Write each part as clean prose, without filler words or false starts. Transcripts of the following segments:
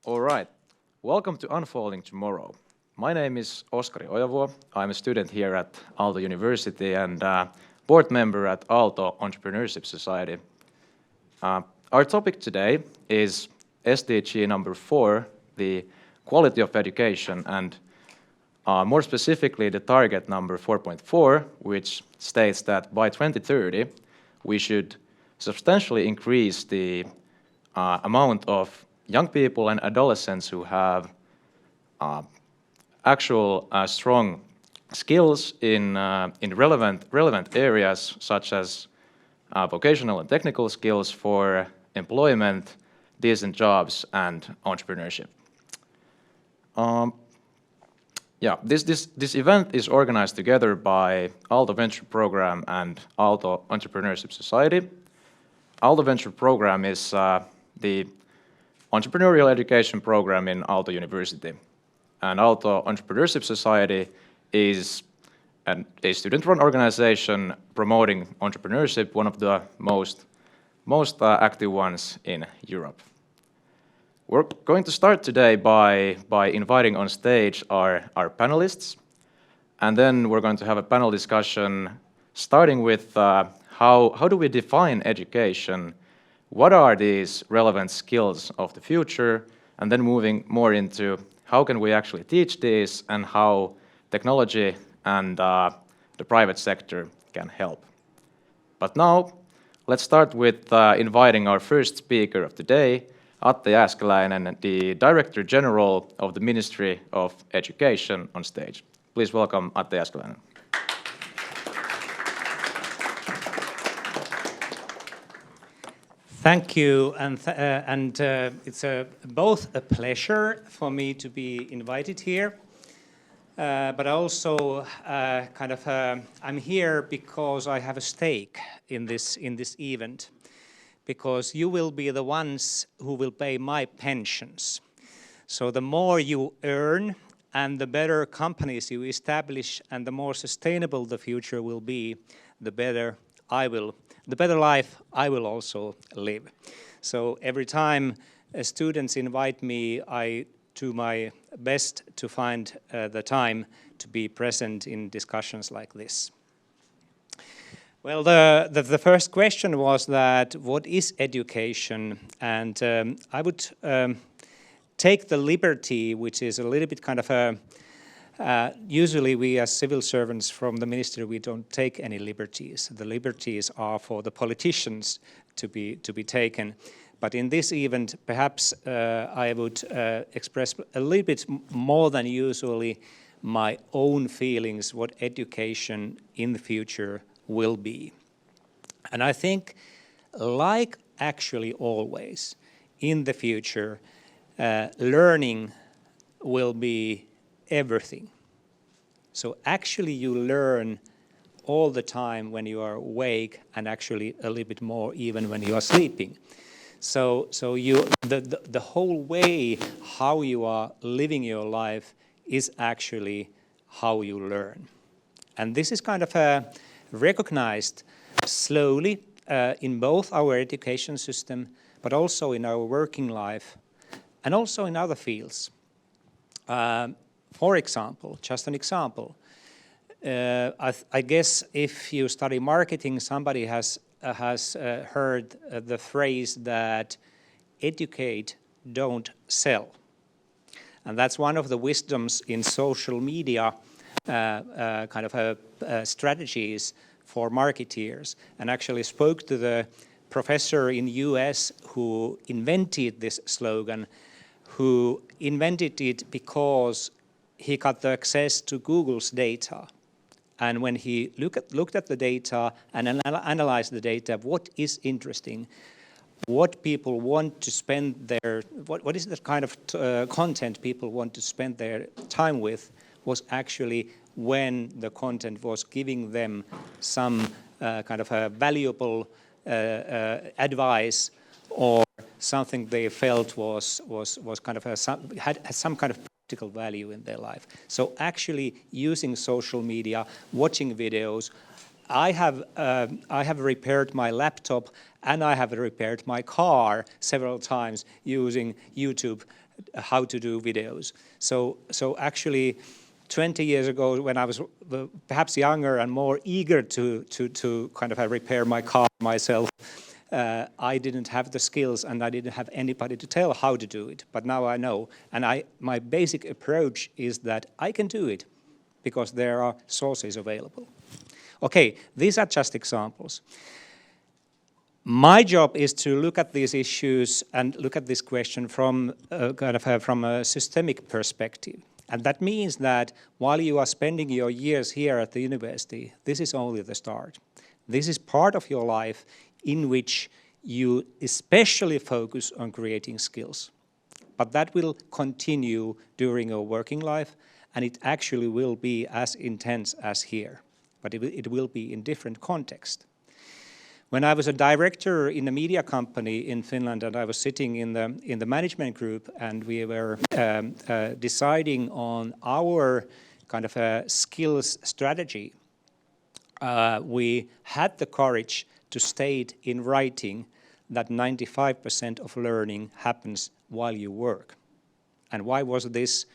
All right. Welcome to Unfolding Tomorrow. My name is Oskari Ojavuo. I'm a student here at Aalto University and board member at Aalto Entrepreneurship Society. Our topic today is SDG number 4, the quality of education, and more specifically the target number 4.4, which states that by 2030 we should substantially increase the amount of young people and adolescents who have actual strong skills in relevant areas such as vocational and technical skills for employment, decent jobs, and entrepreneurship. This event is organized together by Aalto Venture Program and Aalto Entrepreneurship Society. Aalto Venture Program is the entrepreneurial education program in Aalto University. And Aalto Entrepreneurship Society is a student-run organization promoting entrepreneurship, one of the most active ones in Europe. We're going to start today by inviting on stage our panelists, and then we're going to have a panel discussion starting with how do we define education, what are these relevant skills of the future, and then moving more into how can we actually teach these and how technology and the private sector can help. But now, let's start with inviting our first speaker of the day, Atte Jääskeläinen, the Director General of the Ministry of Education, on stage. Please welcome Atte Jääskeläinen. Thank you, and it's both a pleasure for me to be invited here, but also I'm here because I have a stake in this event, because you will be the ones who will pay my pensions. So the more you earn and the better companies you establish and the more sustainable the future will be, the better life I will also live. So every time students invite me, I do my best to find the time to be present in discussions like this. Well, the first question was that what is education? And I would take the liberty, which is a little bit kind of a usually we as civil servants from the ministry, we don't take any liberties. The liberties are for the politicians to be taken. But in this event, perhaps I would express a little bit more than usually my own feelings, what education in the future will be. And I think, like actually always, in the future, learning will be everything. So actually you learn all the time when you are awake, and actually a little bit more even when you are sleeping. So the whole way how you are living your life is actually how you learn. And this is kind of recognized slowly in both our education system, but also in our working life, and also in other fields. For example, just an example, I guess if you study marketing, somebody has heard the phrase that educate, don't sell. And that's one of the wisdoms in social media strategies for marketeers, and actually spoke to the professor in US who invented this slogan, who invented it because he got the access to Google's data. And when he looked at the data and analyzed the data, what is interesting, what people want to spend their, what is the kind of content people want to spend their time with, was actually when the content was giving them some kind of a valuable advice, or something they felt was kind of had some kind of practical value in their life. So actually using social media, watching videos. I have repaired my laptop and I have repaired my car several times using YouTube how to do videos. So actually, 20 years ago, when I was perhaps younger and more eager to kind of repair my car myself, I didn't have the skills and I didn't have anybody to tell how to do it. But now I know, and my basic approach is that I can do it because there are sources available. Okay, these are just examples. My job is to look at these issues and look at this question from from a systemic perspective. And that means that while you are spending your years here at the university, this is only the start. This is part of your life in which you especially focus on creating skills. But that will continue during your working life, and it actually will be as intense as here. But it will be in different context. When I was a director in a media company in Finland, and I was sitting in the management group, and we were deciding on our kind of a skills strategy, we had the courage to state in writing that 95% of learning happens while you work. And why was this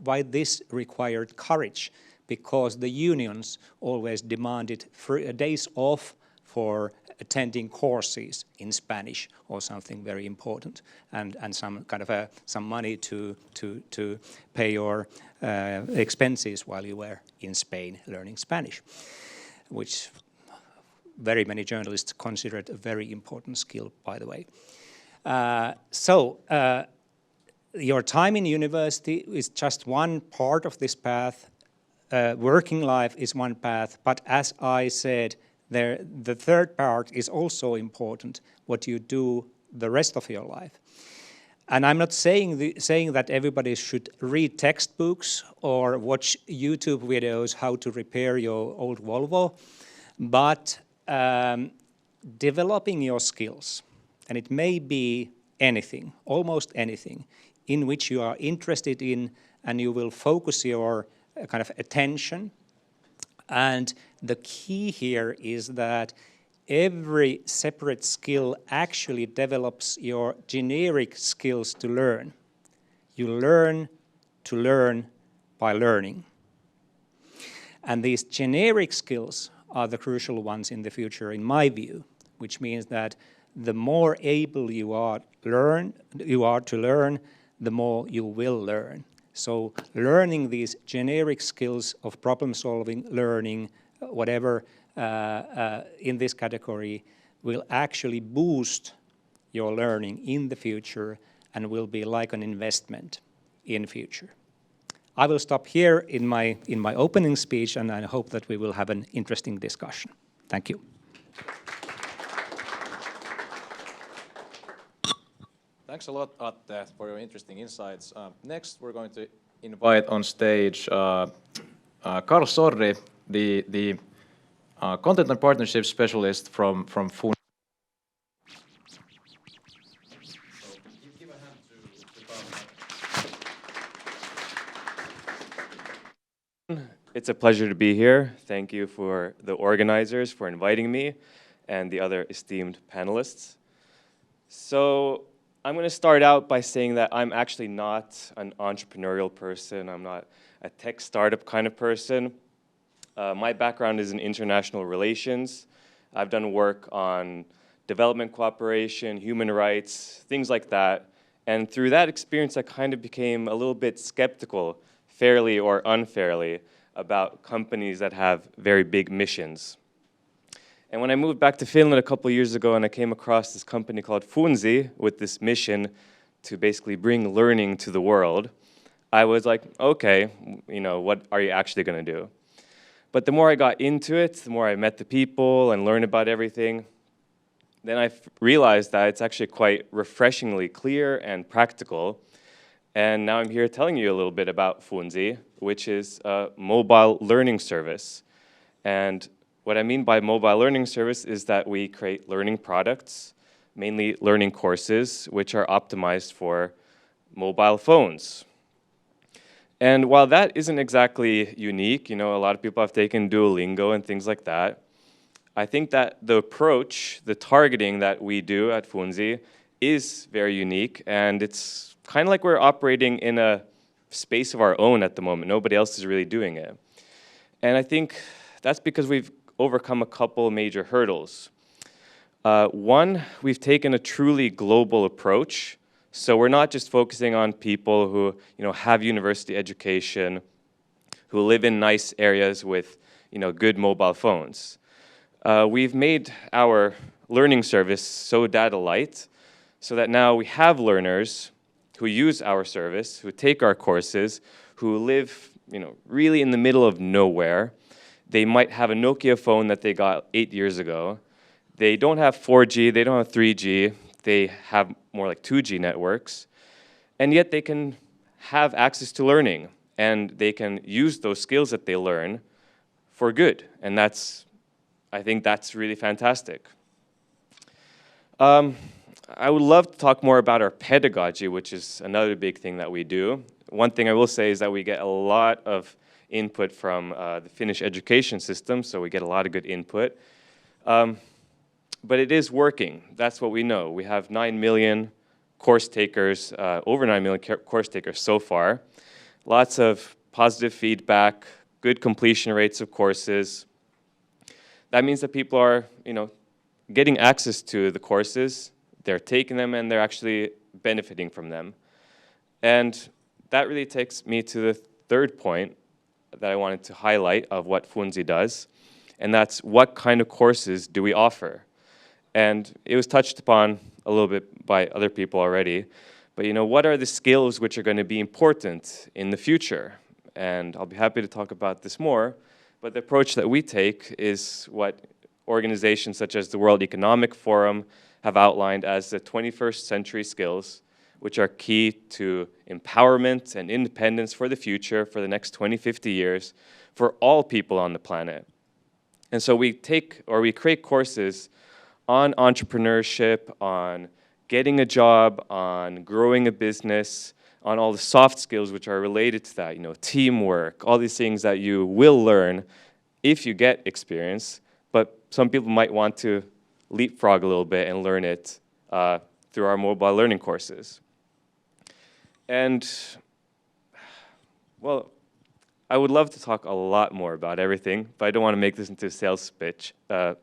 why this required courage? Because the unions always demanded days off for attending courses in Spanish or something very important, and some kind of some money to pay your expenses while you were in Spain learning Spanish, which very many journalists consider it a very important skill, by the way. Your time in university is just one part of this path. Working life is one path, but as I said, the third part is also important, what you do the rest of your life. And I'm not saying that everybody should read textbooks or watch YouTube videos how to repair your old Volvo, but developing your skills, and it may be anything, almost anything, in which you are interested in, and you will focus your kind of attention. And the key here is that every separate skill actually develops your generic skills to learn. You learn to learn by learning. And these generic skills are the crucial ones in the future, in my view, which means that the more able you are to learn, the more you will learn. So learning these generic skills of problem solving, learning, whatever in this category will actually boost your learning in the future and will be like an investment in future. I will stop here in my opening speech, and I hope that we will have an interesting discussion. Thank you. Thanks a lot, Atte, for your interesting insights. Next, we're going to invite on stage Karl Sorri, the Content and Partnership Specialist from Funzi. It's a pleasure to be here. Thank you for the organizers for inviting me and the other esteemed panelists. So I'm going to start out by saying that I'm actually not an entrepreneurial person. I'm not a tech startup kind of person. My background is in international relations. I've done work on development cooperation, human rights, things like that. And through that experience, I kind of became a little bit skeptical, fairly or unfairly, about companies that have very big missions. And when I moved back to Finland a couple of years ago and I came across this company called Funzi with this mission to basically bring learning to the world, I was like, okay, you know, what are you actually going to do? But the more I got into it, the more I met the people and learned about everything, then I realized that it's actually quite refreshingly clear and practical. And now I'm here telling you a little bit about Funzi, which is a mobile learning service. And what I mean by mobile learning service is that we create learning products, mainly learning courses, which are optimized for mobile phones. And while that isn't exactly unique, you know, a lot of people have taken Duolingo and things like that, I think that the approach, the targeting that we do at Funzi is very unique, and it's kind of like we're operating in a space of our own at the moment. Nobody else is really doing it. And I think that's because we've overcome a couple major hurdles. One, we've taken a truly global approach. So we're not just focusing on people who have university education, who live in nice areas with good mobile phones. We've made our learning service so data light, so that now we have learners who use our service, who take our courses, who live really in the middle of nowhere. They might have a Nokia phone that they got 8 years ago. They don't have 4G, they don't have 3G, they have more like 2G networks, and yet they can have access to learning, and they can use those skills that they learn for good, and I think that's really fantastic. I would love to talk more about our pedagogy, which is another big thing that we do. One thing I will say is that we get a lot of input from the Finnish education system, so we get a lot of good input. But it is working. That's what we know. We have 9 million course takers, over 9 million course takers so far. Lots of positive feedback, good completion rates of courses. That means that people are, getting access to the courses, they're taking them, and they're actually benefiting from them. And that really takes me to the third point that I wanted to highlight of what Funzi does, and that's what kind of courses do we offer? And it was touched upon a little bit by other people already, but what are the skills which are going to be important in the future? And I'll be happy to talk about this more, but the approach that we take is what organizations such as the World Economic Forum have outlined as the 21st century skills, which are key to empowerment and independence for the future, for the next 20, 50 years, for all people on the planet. And so we create courses on entrepreneurship, on getting a job, on growing a business, on all the soft skills which are related to that, teamwork, all these things that you will learn if you get experience, but some people might want to leapfrog a little bit and learn it through our mobile learning courses. And, well, I would love to talk a lot more about everything, but I don't want to make this into a sales pitch. But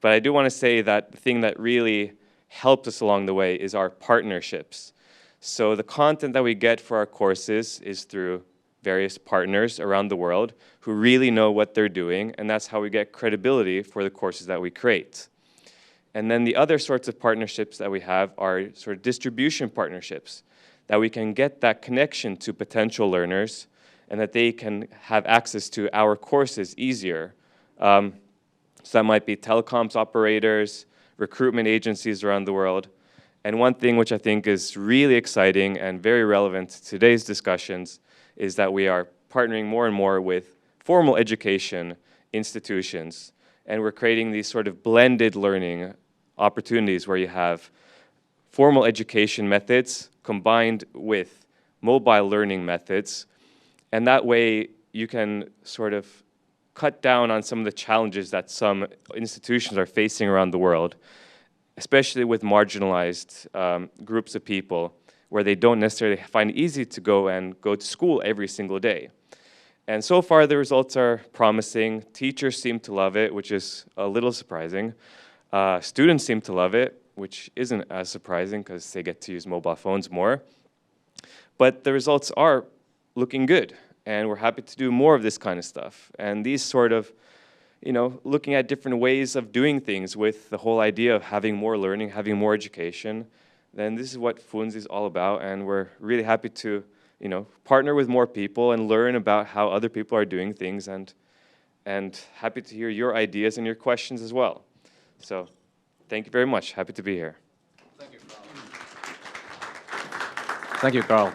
I do want to say that the thing that really helped us along the way is our partnerships. So the content that we get for our courses is through various partners around the world who really know what they're doing, and that's how we get credibility for the courses that we create. And then the other sorts of partnerships that we have are sort of distribution partnerships, that we can get that connection to potential learners and that they can have access to our courses easier. So that might be telecoms operators, recruitment agencies around the world. And one thing which I think is really exciting and very relevant to today's discussions is that we are partnering more and more with formal education institutions. And we're creating these sort of blended learning opportunities where you have formal education methods combined with mobile learning methods. And that way you can sort of cut down on some of the challenges that some institutions are facing around the world, especially with marginalized groups of people where they don't necessarily find it easy to go to school every single day. And so far the results are promising. Teachers seem to love it, which is a little surprising. Students seem to love it, which isn't as surprising because they get to use mobile phones more. But the results are looking good, and we're happy to do more of this kind of stuff. And these sort of, looking at different ways of doing things with the whole idea of having more learning, having more education, then this is what Funzi is all about, and we're really happy to, partner with more people and learn about how other people are doing things, and happy to hear your ideas and your questions as well. So, thank you very much. Happy to be here. Thank you, Karl. Thank you, Karl.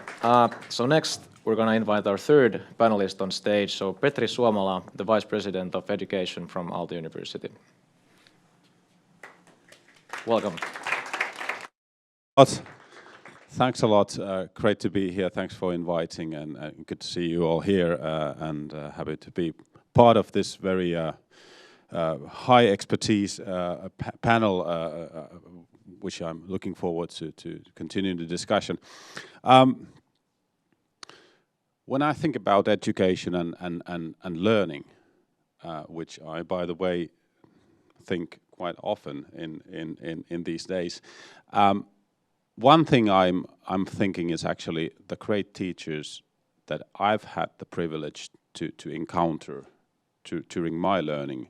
So next, we're going to invite our third panelist on stage. So Petri Suamala, the Vice President of Education from Aalto University. Welcome. Thanks a lot. Great to be here. Thanks for inviting, and good to see you all here. And happy to be part of this very high expertise panel which I'm looking forward to continue the discussion. When I think about education and learning, which I, by the way, think quite often in these days, one thing I'm thinking is actually the great teachers that I've had the privilege to encounter during my learning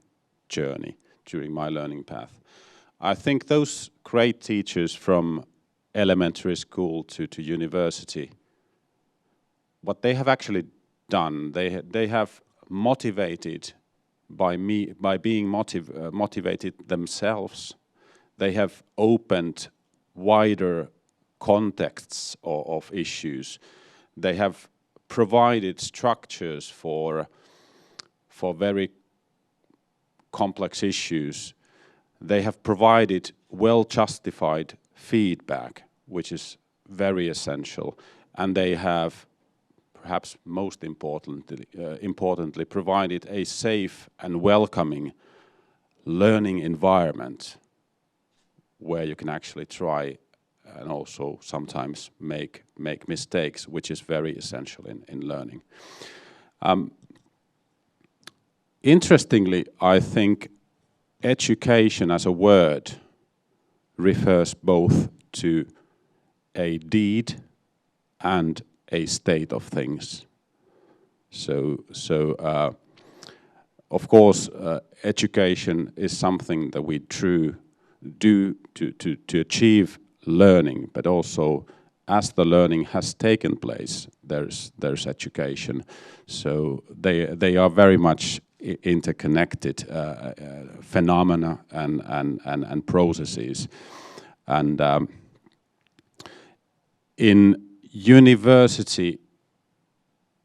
journey, during my learning path. I think those great teachers from elementary school to university, what they have actually done, they have motivated by being motivated themselves. They have opened wider contexts of issues. They have provided structures for very complex issues. They have provided well-justified feedback, which is very essential, and they have, perhaps most importantly, provided a safe and welcoming learning environment where you can actually try and also sometimes make mistakes, which is very essential in learning. Interestingly, I think education as a word refers both to a deed and a state of things. So of course, education is something that we do to achieve learning, but also as the learning has taken place, there's education. So they are very much interconnected phenomena and processes. And in university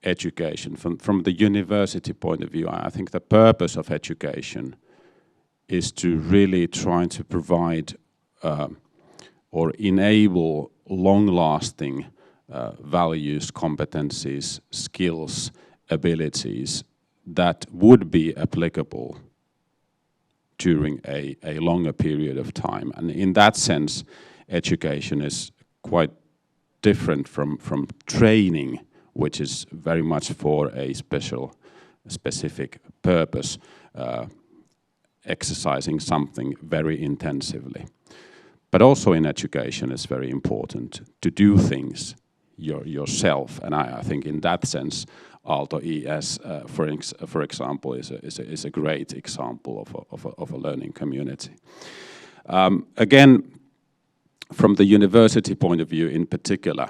education, from the university point of view, I think the purpose of education is to really try to provide or enable long-lasting values, competencies, skills, abilities that would be applicable during a longer period of time. And in that sense, education is quite different from training, which is very much for a specific purpose, exercising something very intensively. But also in education, it's very important to do things yourself, and I think in that sense, Aalto ES, for example, is a great example of a learning community. Again, from the university point of view in particular,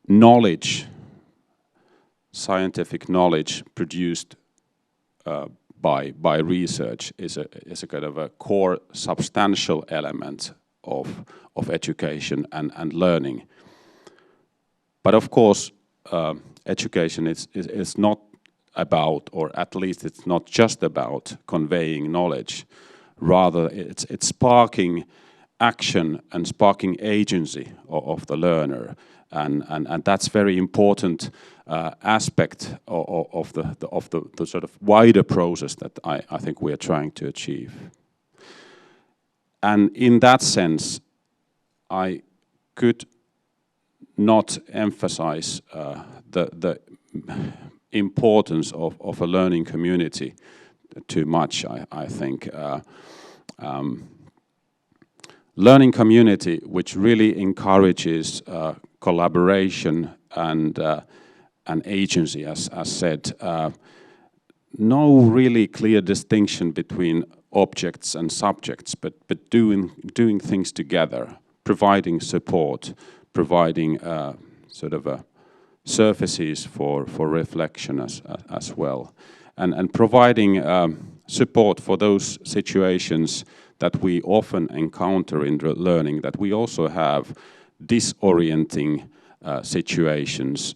knowledge, scientific knowledge produced by research is a kind of a core substantial element of education and learning. But of course, education is not about, or at least it's not just about conveying knowledge. Rather, it's sparking action and sparking agency of the learner, and that's very important aspect of the sort of wider process that I think we are trying to achieve. And in that sense, I could not emphasize the importance of a learning community too much. I think learning community which really encourages collaboration and agency, as said, no really clear distinction between objects and subjects, but doing things together, providing support, providing sort of surfaces for reflection as well, and providing support for those situations that we often encounter in learning, that we also have disorienting situations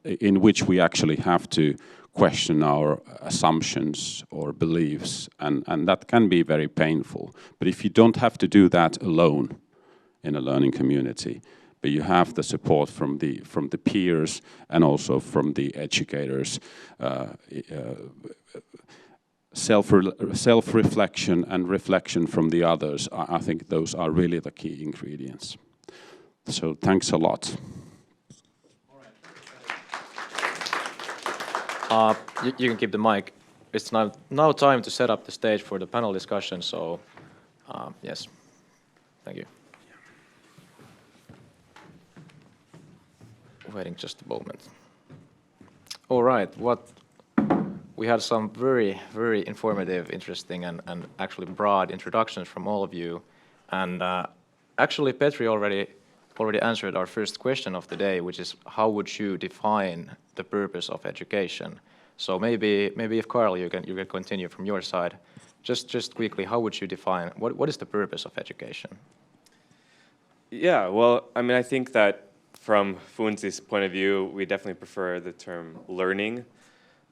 in which we actually have to question our assumptions or beliefs, and that can be very painful. But if you don't have to do that alone in a learning community, but you have the support from the peers and also from the educators, self-reflection and reflection from the others. I think those are really the key ingredients. So thanks a lot. You can keep the mic. It's now time to set up the stage for the panel discussion, so yes, thank you. Waiting just a moment. All right, we had some very, very informative, interesting, and actually broad introductions from all of you. And actually, Petri already answered our first question of the day, which is how would you define the purpose of education? So maybe if Karl, you can continue from your side. Just quickly, how would you define what is the purpose of education? Yeah, well, I mean, I think that from Funzi's point of view, we definitely prefer the term learning.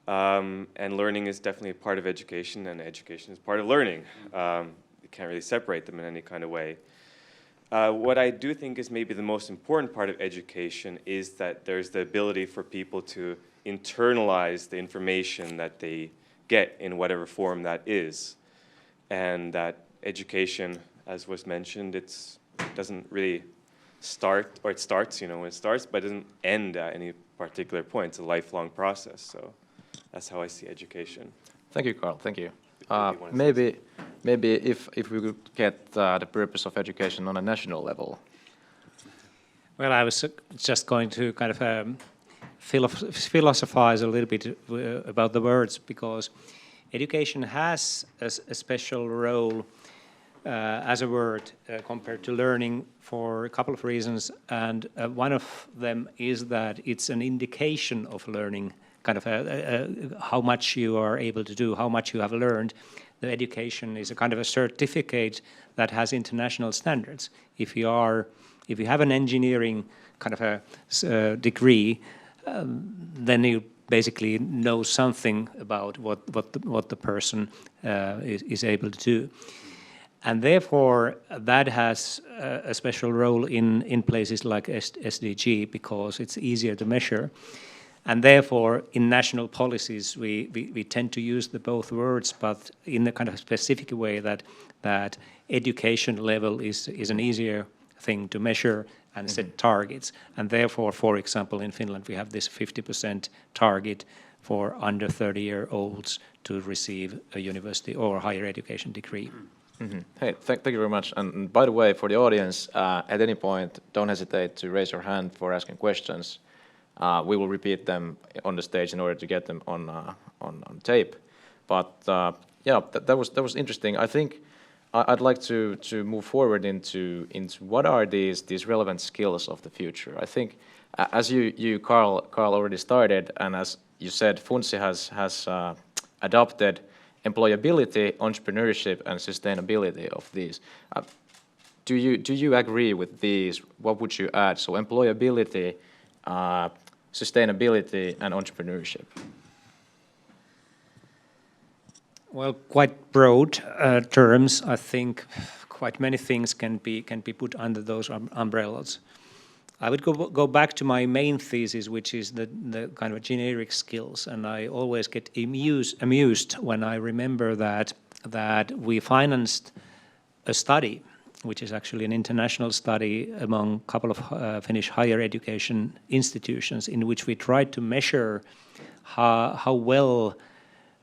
And learning is definitely a part of education, and education is part of learning. You can't really separate them in any kind of way. What I do think is maybe the most important part of education is that there's the ability for people to internalize the information that they get in whatever form that is. And that education, as was mentioned, it doesn't really start, or it starts, when it starts, but it doesn't end at any particular point. It's a lifelong process, so that's how I see education. Thank you, Karl. Thank you. Maybe if we could get the purpose of education on a national level. Well, I was just going to kind of philosophize a little bit about the words, because education has a special role as a word compared to learning for a couple of reasons, and one of them is that it's an indication of learning, kind of how much you are able to do, how much you have learned. The education is a kind of a certificate that has international standards. If you have an engineering kind of a degree, then you basically know something about what the person is able to do. And therefore, that has a special role in places like SDG, because it's easier to measure. And therefore, in national policies, we tend to use both words, but in a kind of specific way that education level is an easier thing to measure and set targets. And therefore, for example, in Finland, we have this 50% target for under 30-year-olds to receive a university or higher education degree. Mm-hmm. Hey, thank you very much. And by the way, for the audience, at any point, don't hesitate to raise your hand for asking questions. We will repeat them on the stage in order to get them on tape. But yeah, that was interesting. I think I'd like to move forward into what are these relevant skills of the future. I think, as you Karl already started, and as you said, Funzi has adopted employability, entrepreneurship, and sustainability of these. Do you agree with these? What would you add? So employability, sustainability, and entrepreneurship. Well, quite broad terms. I think quite many things can be put under those umbrellas. I would go back to my main thesis, which is the kind of generic skills, and I always get amused when I remember that we financed a study, which is actually an international study among a couple of Finnish higher education institutions, in which we tried to measure how well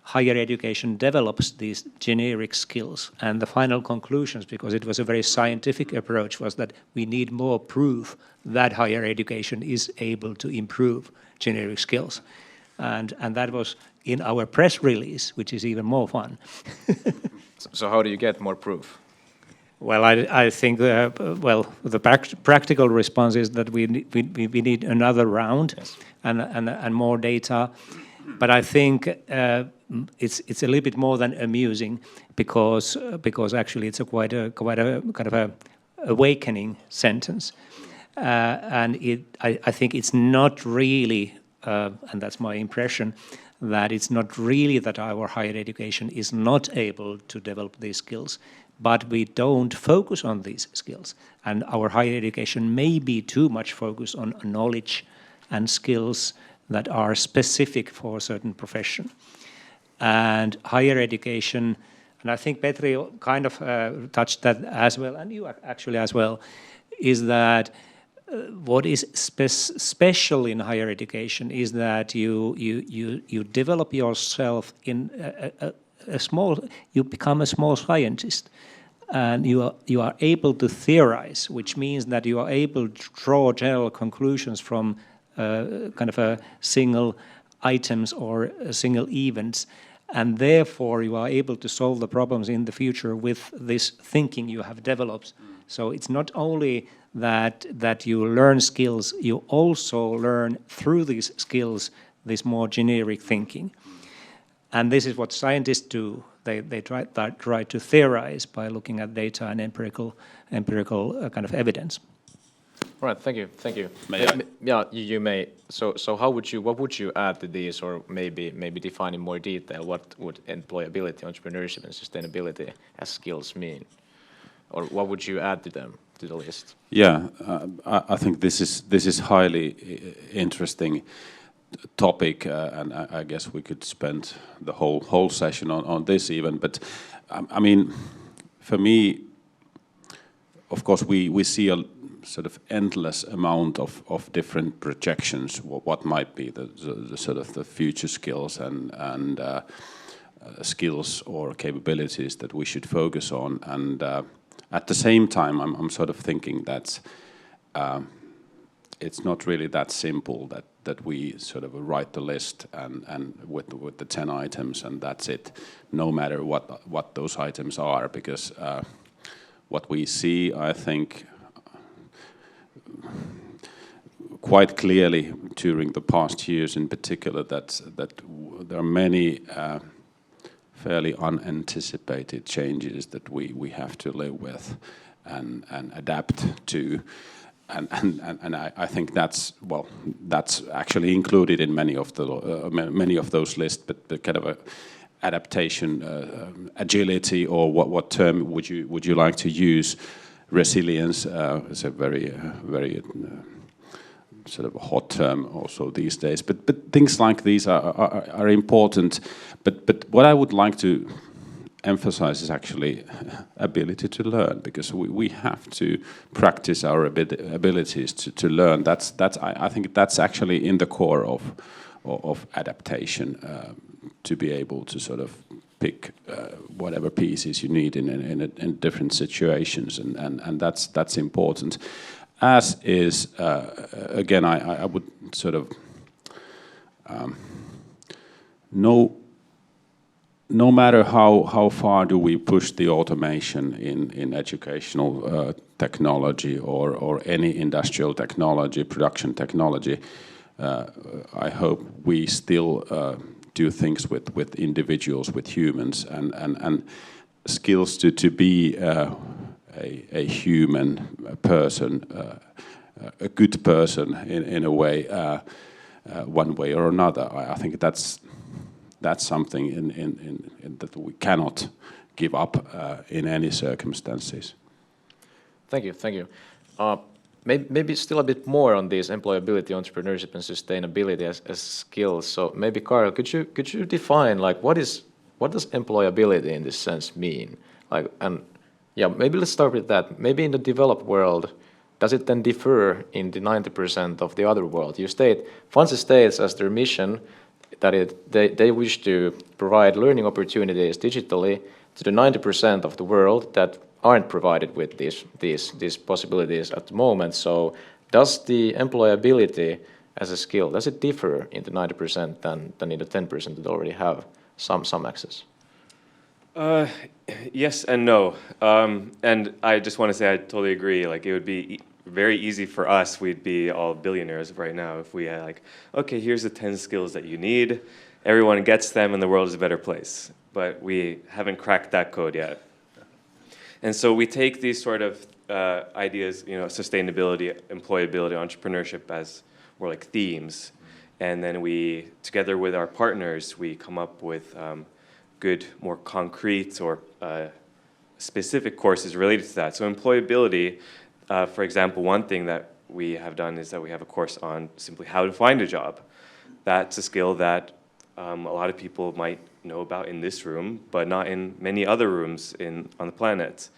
higher education develops these generic skills. And the final conclusions, because it was a very scientific approach, was that we need more proof that higher education is able to improve generic skills. And that was in our press release, which is even more fun. So how do you get more proof? Well, I think the practical response is that we need another round, yes, and more data. But I think it's a little bit more than amusing, because actually it's quite a kind of a awakening sentence, and I think it's not really, and that's my impression, that it's not really that our higher education is not able to develop these skills, but we don't focus on these skills, and our higher education may be too much focused on knowledge and skills that are specific for a certain profession. and higher education, and I think Petri kind of touched that as well, and you actually as well, is that what is special in higher education is that you develop yourself in a small, you become a small scientist, and you are able to theorize, which means that you are able to draw general conclusions from kind of a single items or single events, and therefore you are able to solve the problems in the future with this thinking you have developed. So it's not only that you learn skills, you also learn through these skills this more generic thinking. And this is what scientists do. They try to theorize by looking at data and empirical kind of evidence. Right, thank you, thank you. May I? Yeah, you may. So what would you add to these, or maybe define in more detail what would employability, entrepreneurship, and sustainability as skills mean, or what would you add to them to the list? Yeah, I think this is highly interesting topic, and I guess we could spend the whole session on this even. But I mean, for me, of course, we see a sort of endless amount of different projections. What might be the sort of the future skills and skills or capabilities that we should focus on, and at the same time, I'm sort of thinking that it's not really that simple that we sort of write the list and with the 10 items and that's it, no matter what those items are, because what we see, I think, quite clearly during the past years in particular, that there are many fairly unanticipated changes that we have to live with and adapt to. And I think that's actually included in many of those lists, but kind of a adaptation, agility, or what term would you like to use? Resilience is a very sort of a hot term also these days. But things like these are important. But what I would like to emphasize is actually ability to learn, because we have to practice our abilities to learn. I think that's actually in the core of adaptation, to be able to sort of pick whatever pieces you need in different situations, and that's important. As is again, I would sort of no matter how far do we push the automation in educational technology or any industrial technology, production technology, I hope we still do things with individuals, with humans, and skills to be a human person, a good person in a way, one way or another. I think that's something in that we cannot give up in any circumstances. Thank you. Maybe still a bit more on these employability, entrepreneurship, and sustainability as skills. So maybe Karl, could you define like what does employability in this sense mean? Like, and yeah, maybe let's start with that. Maybe in the developed world, does it then differ in the 90% of the other world? Funzi states as their mission that they wish to provide learning opportunities digitally to the 90% of the world that aren't provided with these possibilities at the moment. So does the employability as a skill, does it differ in the 90% than in the 10% that already have some access? Yes and no. And I just want to say I totally agree. Like, it would be very easy for us. We'd be all billionaires right now if we had like, okay, here's the 10 skills that you need. Everyone gets them and the world is a better place. But we haven't cracked that code yet. And so we take these sort of ideas, sustainability, employability, entrepreneurship as more like themes. And then we, together with our partners, we come up with good, more concrete or specific courses related to that. So employability, for example, one thing that we have done is that we have a course on simply how to find a job. That's a skill that a lot of people might know about in this room, but not in many other rooms on the planet.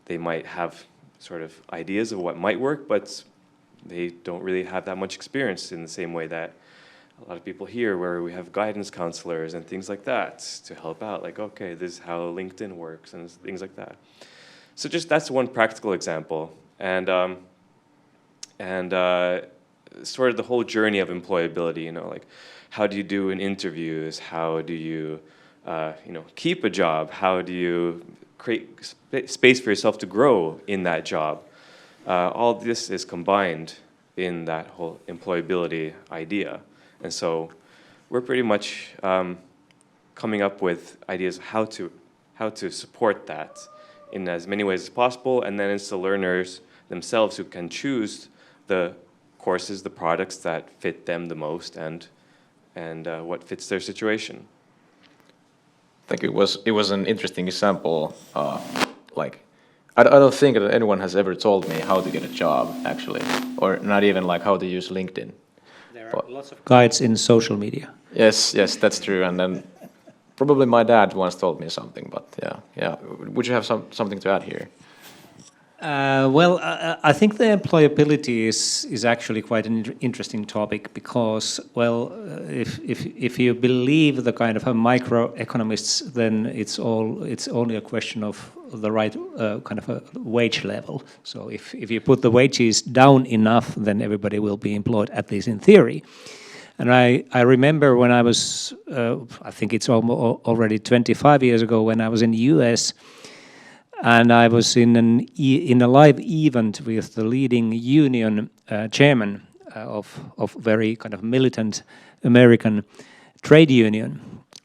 They might have sort of ideas of what might work, but they don't really have that much experience in the same way that a lot of people here, where we have guidance counselors and things like that to help out, like, okay, this is how LinkedIn works and things like that. So just that's one practical example. And sort of the whole journey of employability, you know, like how do you do in interviews? How do you, keep a job? How do you create space for yourself to grow in that job? All this is combined in that whole employability idea. And so we're pretty much coming up with ideas how to support that in as many ways as possible, and then it's the learners themselves who can choose the courses, the products that fit them the most, and what fits their situation. I think it was an interesting example. I don't think that anyone has ever told me how to get a job, actually, or not even like how to use LinkedIn. There are lots of guides in social media. Yes, that's true. And then probably my dad once told me something, but yeah. Would you have something to add here? I think the employability is actually quite an interesting topic because, if you believe the kind of a microeconomists, then it's only a question of the right kind of a wage level. So if you put the wages down enough, then everybody will be employed, at least in theory. And I remember when I was, I think it's already 25 years ago, when I was in the US. And I was in a live event with the leading union chairman of very kind of militant American trade union,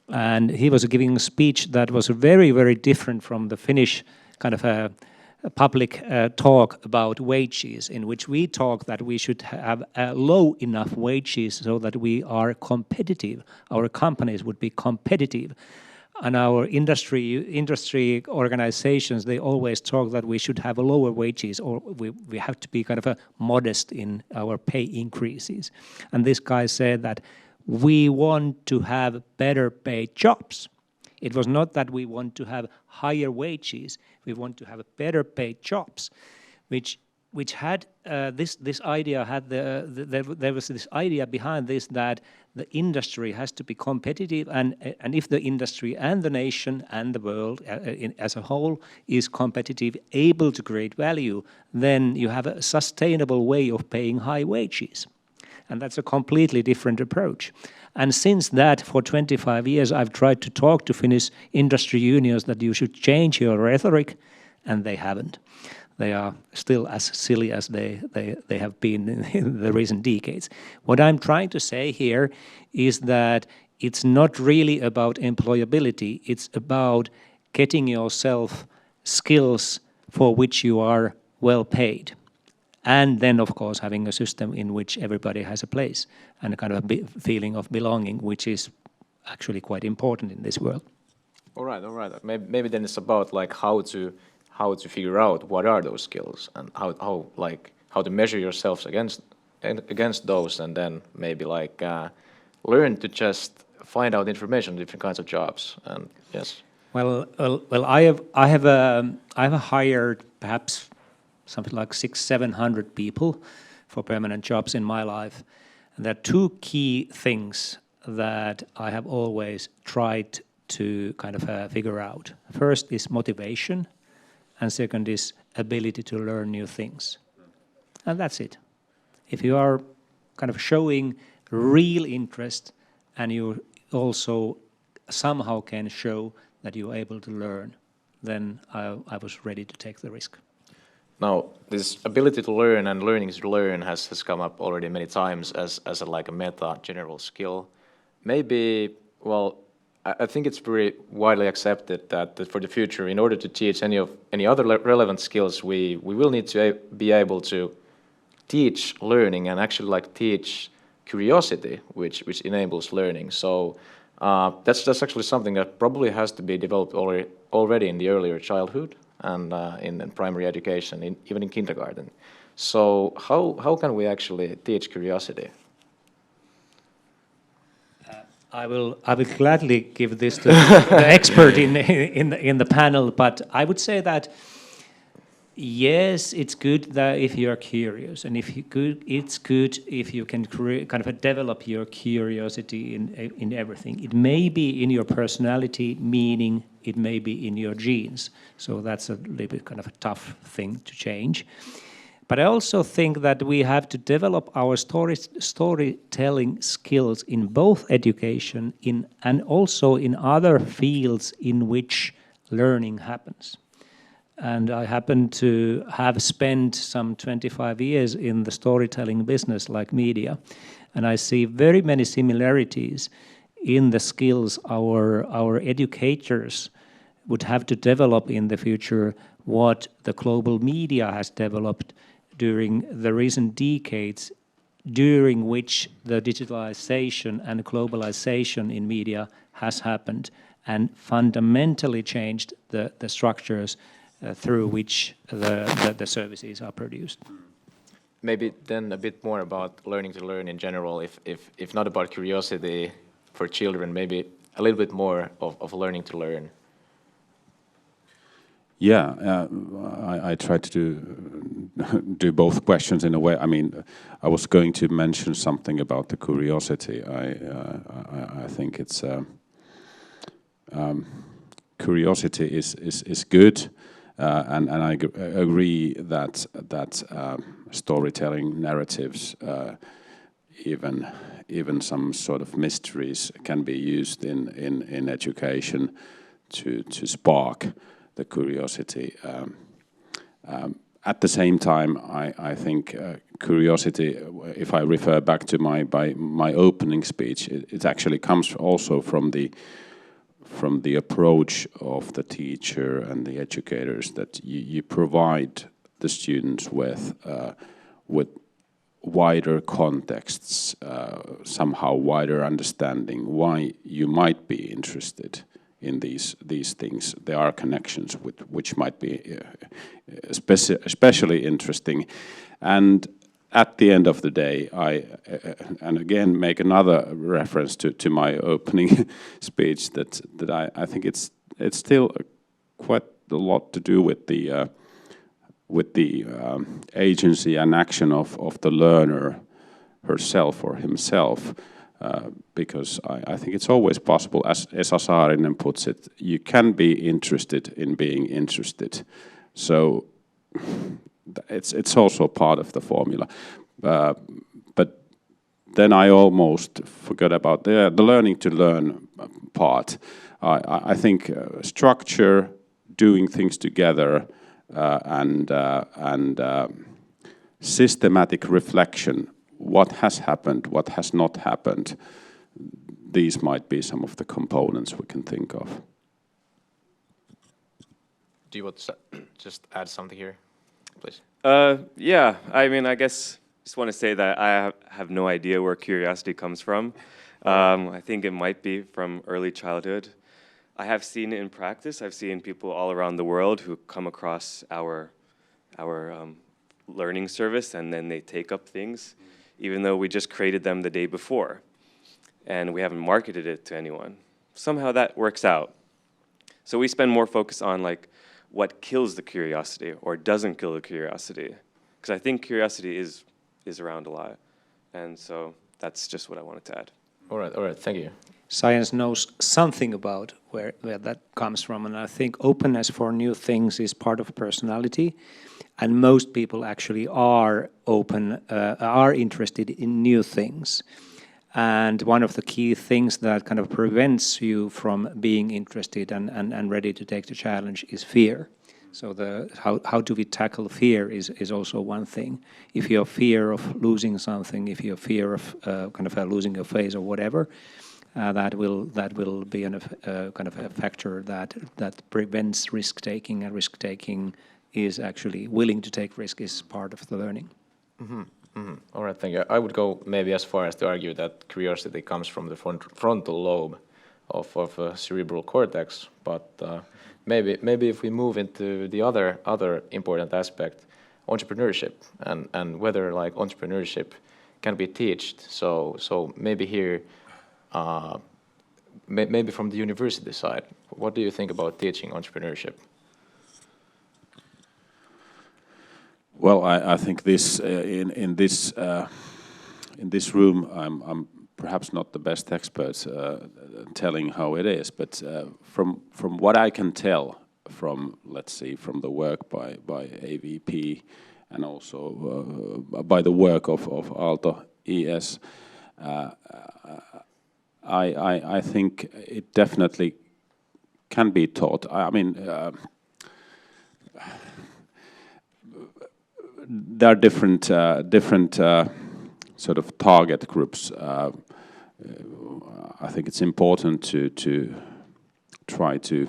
and he was giving a speech that was very, very different from the Finnish kind of a public talk about wages, in which we talk that we should have low enough wages so that we are competitive, our companies would be competitive. And our industry organizations, they always talk that we should have a lower wages, or we have to be kind of a modest in our pay increases. And this guy said that we want to have better paid jobs. It was not that we want to have higher wages, we want to have better paid jobs, which had this idea there was this idea behind this, that the industry has to be competitive, and if the industry and the nation and the world as a whole is competitive, able to create value, then you have a sustainable way of paying high wages. And that's a completely different approach. And since that, for 25 years, I've tried to talk to Finnish industry unions that you should change your rhetoric, and they haven't. They are still as silly as they have been in the recent decades. What I'm trying to say here is that it's not really about employability, it's about getting yourself skills for which you are well paid. And then, of course, having a system in which everybody has a place and a kind of a feeling of belonging, which is actually quite important in this world. All right. Maybe then it's about like how to figure out what are those skills and how to measure yourselves against those, and then maybe learn to just find out information on different kinds of jobs. And yes. Well, I have hired perhaps something like 600-700 people for permanent jobs in my life. And there are two key things that I have always tried to kind of figure out. First is motivation, and second is ability to learn new things. And that's it. If you are kind of showing real interest and you also somehow can show that you're able to learn, then I was ready to take the risk. Now, this ability to learn and learning to learn has come up already many times as a meta general skill. Maybe, I think it's pretty widely accepted that for the future, in order to teach any other relevant skills, we will need to be able to teach learning and actually teach curiosity, which enables learning. So that's actually something that probably has to be developed already in the earlier childhood and in primary education, even in kindergarten. So how can we actually teach curiosity? I will gladly give this to the expert in the panel, but I would say that yes, it's good that if you are curious, and it's good if you can kind of develop your curiosity in everything. It may be in your personality, meaning it may be in your genes. So that's a little bit kind of a tough thing to change. But I also think that we have to develop our storytelling skills in both education and also in other fields in which learning happens. And I happen to have spent some 25 years in the storytelling business like media. And I see very many similarities in the skills our educators would have to develop in the future, what the global media has developed during the recent decades, during which the digitalization and globalization in media has happened and fundamentally changed the structures through which the services are produced. Maybe then a bit more about learning to learn in general, if not about curiosity for children, maybe a little bit more of learning to learn. Yeah, I tried to do both questions in a way. I mean, I was going to mention something about the curiosity. I think it's curiosity is good, and I agree that storytelling narratives, even some sort of mysteries, can be used in education to spark the curiosity. At the same time, I think curiosity, if I refer back to my opening speech, it actually comes also from the approach of the teacher and the educators, that you provide the students with wider contexts, somehow wider understanding why you might be interested in these things. There are connections which might be especially interesting. And at the end of the day, and again make another reference to my opening speech, that I think it's still quite a lot to do with the agency and action of the learner herself or himself. Because I think it's always possible, as Esa Saarinen puts it, you can be interested in being interested. So it's also part of the formula. But then I almost forgot about the learning to learn part. I think structure, doing things together, and systematic reflection. What has happened, what has not happened, these might be some of the components we can think of. Do you want to just add something here, please? Yeah, I mean, I guess just want to say that I have no idea where curiosity comes from. I think it might be from early childhood. I have seen it in practice. I've seen people all around the world who come across our learning service, and then they take up things, even though we just created them the day before and we haven't marketed it to anyone. Somehow that works out. So we spend more focus on like what kills the curiosity or doesn't kill the curiosity, because I think curiosity is around a lot. And so that's just what I wanted to add. All right, thank you. Science knows something about where that comes from, and I think openness for new things is part of personality, and most people actually are open, are interested in new things. And one of the key things that kind of prevents you from being interested and ready to take the challenge is fear. So how do we tackle fear is also one thing. If you have fear of losing something, if you have fear of kind of losing your face or whatever, that will be kind of a factor that prevents risk taking, and risk taking is actually willing to take risk is part of the learning. Mm-hmm. Mm-hmm. All right, thank you. I would go maybe as far as to argue that curiosity comes from the frontal lobe of cerebral cortex, but maybe if we move into the other important aspect, entrepreneurship, and whether like entrepreneurship can be taught. So maybe here maybe from the university side, what do you think about teaching entrepreneurship? Well, I think this in this room, I'm perhaps not the best expert telling how it is, but from what I can tell from, let's see, from the work by AVP and also by the work of Aalto ES, I think it definitely can be taught. I mean, there are different sort of target groups. I think it's important to try to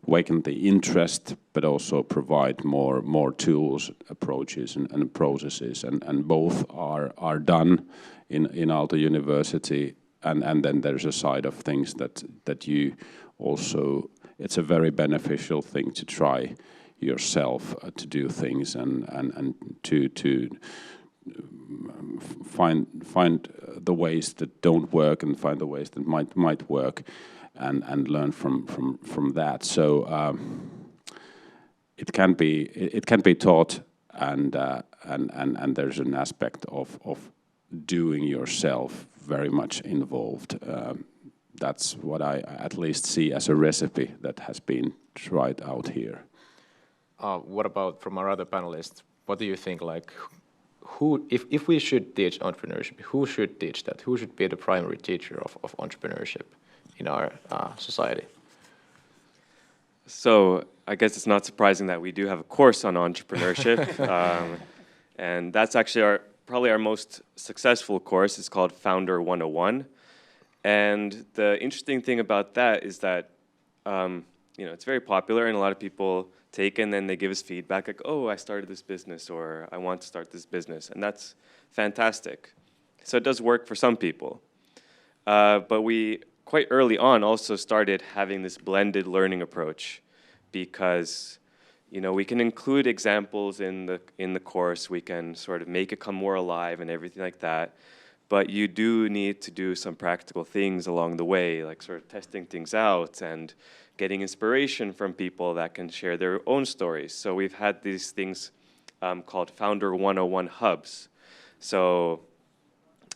awaken the interest, but also provide more tools, approaches, and processes, and both are done in Aalto University, and then there's a side of things that you also. It's a very beneficial thing to try yourself to do things and to find the ways that don't work and find the ways that might work and learn from that. So it can be taught, and there's an aspect of doing yourself very much involved. That's what I at least see as a recipe that has been tried out here. What about from our other panelists? What do you think? Like, who, if we should teach entrepreneurship, who should teach that? Who should be the primary teacher of entrepreneurship in our society? So I guess it's not surprising that we do have a course on entrepreneurship, and that's actually probably our most successful course. It's called Founder 101, and the interesting thing about that is that it's very popular, and a lot of people take it, and then they give us feedback like, oh, I started this business, or I want to start this business, and that's fantastic. So it does work for some people. But we, quite early on, also started having this blended learning approach, because we can include examples in the course, we can sort of make it come more alive and everything like that, but you do need to do some practical things along the way, like sort of testing things out and getting inspiration from people that can share their own stories. So we've had these things called Founder 101 hubs. So